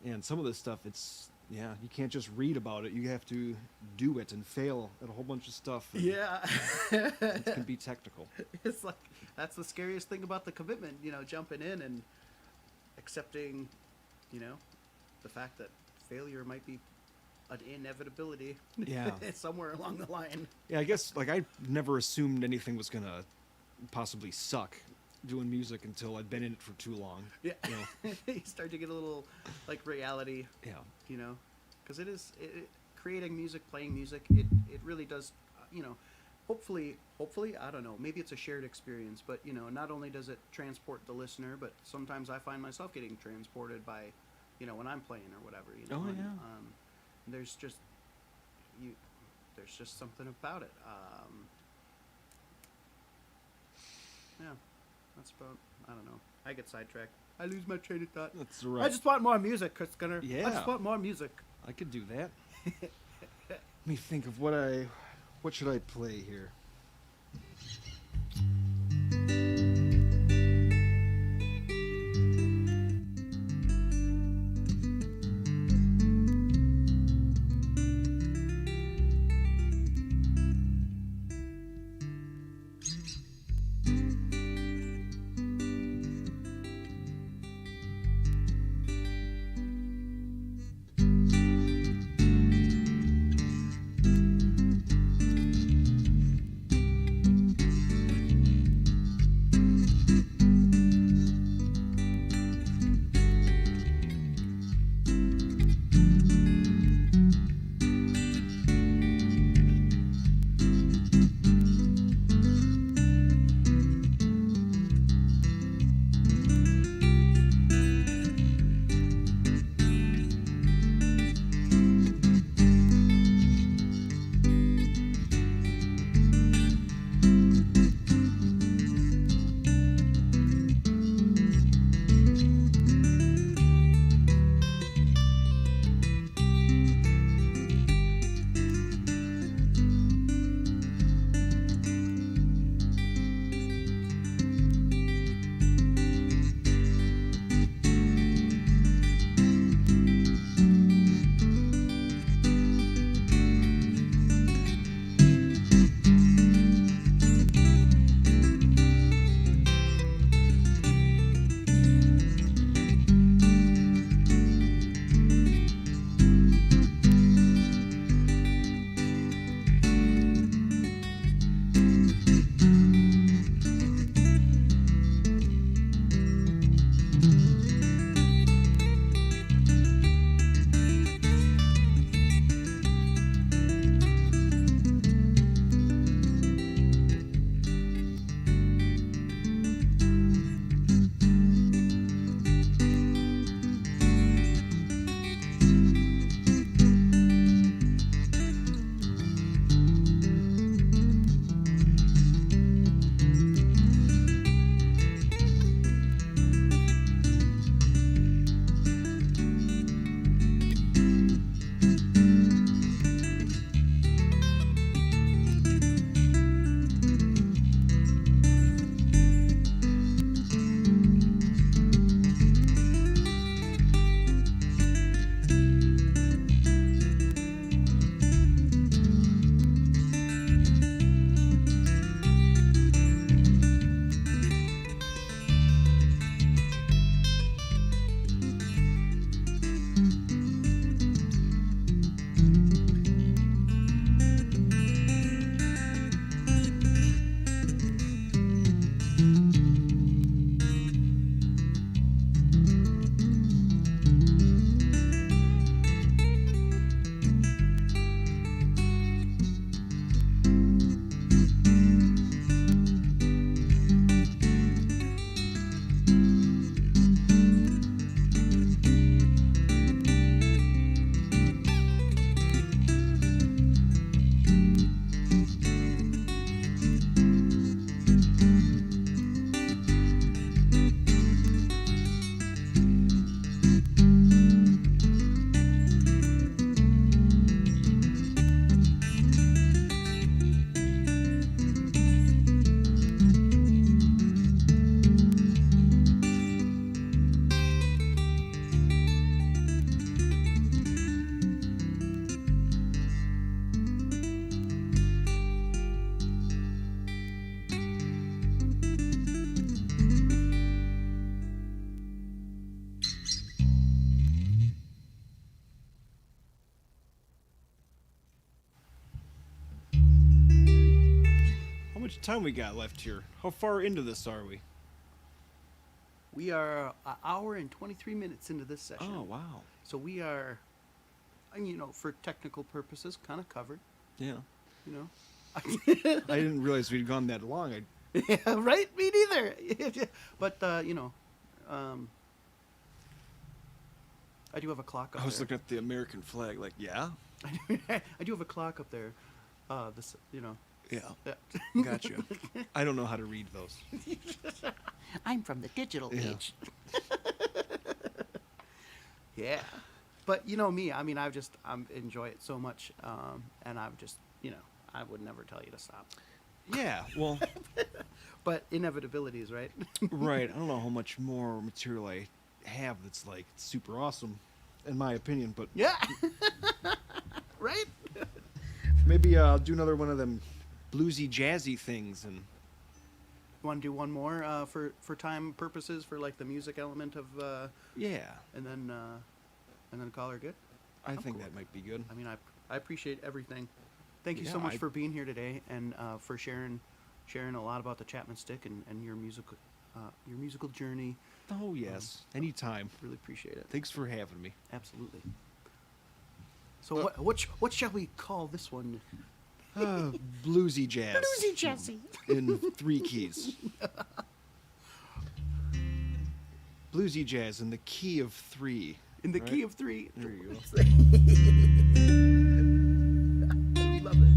And some of this stuff, you can't just read about it. You have to do it and fail at a whole bunch of stuff. And Yeah. it can be technical. It's like, that's the scariest thing about the commitment, jumping in and accepting, the fact that failure might be an inevitability. Yeah. Somewhere along the line. Yeah, I guess, I never assumed anything was going to possibly suck doing music until I'd been in it for too long. Yeah. You start to get a little, like, reality, Yeah. because creating music, playing music, it really does, hopefully, I don't know, maybe it's a shared experience, but, not only does it transport the listener, but sometimes I find myself getting transported by, when I'm playing or whatever, Oh, and, yeah. there's just something about it. Yeah, that's about, I don't know. I get sidetracked. I lose my train of thought. That's right. I just want more music, Chris Skinner. I Yeah. just want more music. I could do that. Let me think of what should I play here? much time we got left here? How far into this are we? We are an hour and 23 minutes into this session. Oh, wow. So we are, you know, for technical purposes, kind of covered. Yeah. You know. I didn't realize we'd gone that long. Yeah, right. Me neither. But you know, I do have a clock up I was there. looking at the American flag, like, yeah? I do have a clock up there. This, you know. Yeah. Yeah. Gotcha. I don't know how to read those. I'm from the digital Yeah. age. Yeah. But you know me, I mean, I enjoy it so much, and I've just, you know, I would never tell you to stop. Yeah, well, But inevitabilities, right? right. I don't know how much more material I have that's, like, super awesome, in my opinion, but Yeah. Right? maybe I'll do another one of them bluesy, jazzy things, and Want to do one more for time purposes, for like the music element of, yeah, and then call her good? I Of think course. that might be good. I mean, I appreciate everything. Thank you so Yeah, much I- for being here today, and for sharing a lot about the Chapman Stick and your musical journey. Oh, yes. Anytime. Really appreciate it. Thanks for having me. Absolutely. So what shall we call this one? Bluesy jazz. Bluesy Jazzy. In 3 keys. Bluesy jazz in the key of 3. In the right? key of 3. There you go. Love it.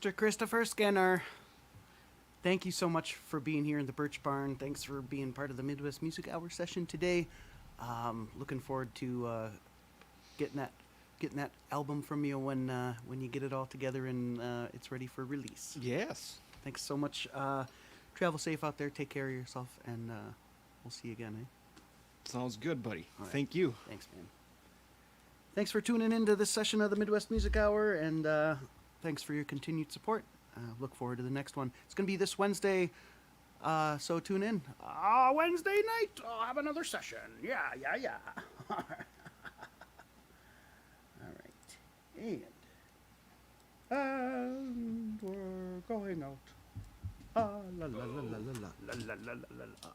Mr. Christopher Skinner. Thank you so much for being here in the Bertch Barn. Thanks for being part of the Midwest Music Hour session today. Looking forward to getting that album from you when you get it all together and it's ready for release. Yes. Thanks so much. Travel safe out there. Take care of yourself, and we'll see you again. Eh? Sounds good, buddy. All right. Thank you. Thanks, man. Thanks for tuning in to this session of the Midwest Music Hour, and thanks for your continued support. Look forward to the next one. It's going to be this Wednesday, so tune in. Wednesday night, I'll have another session. Yeah. All right. And we're going out. La la la la la la la la la la la la.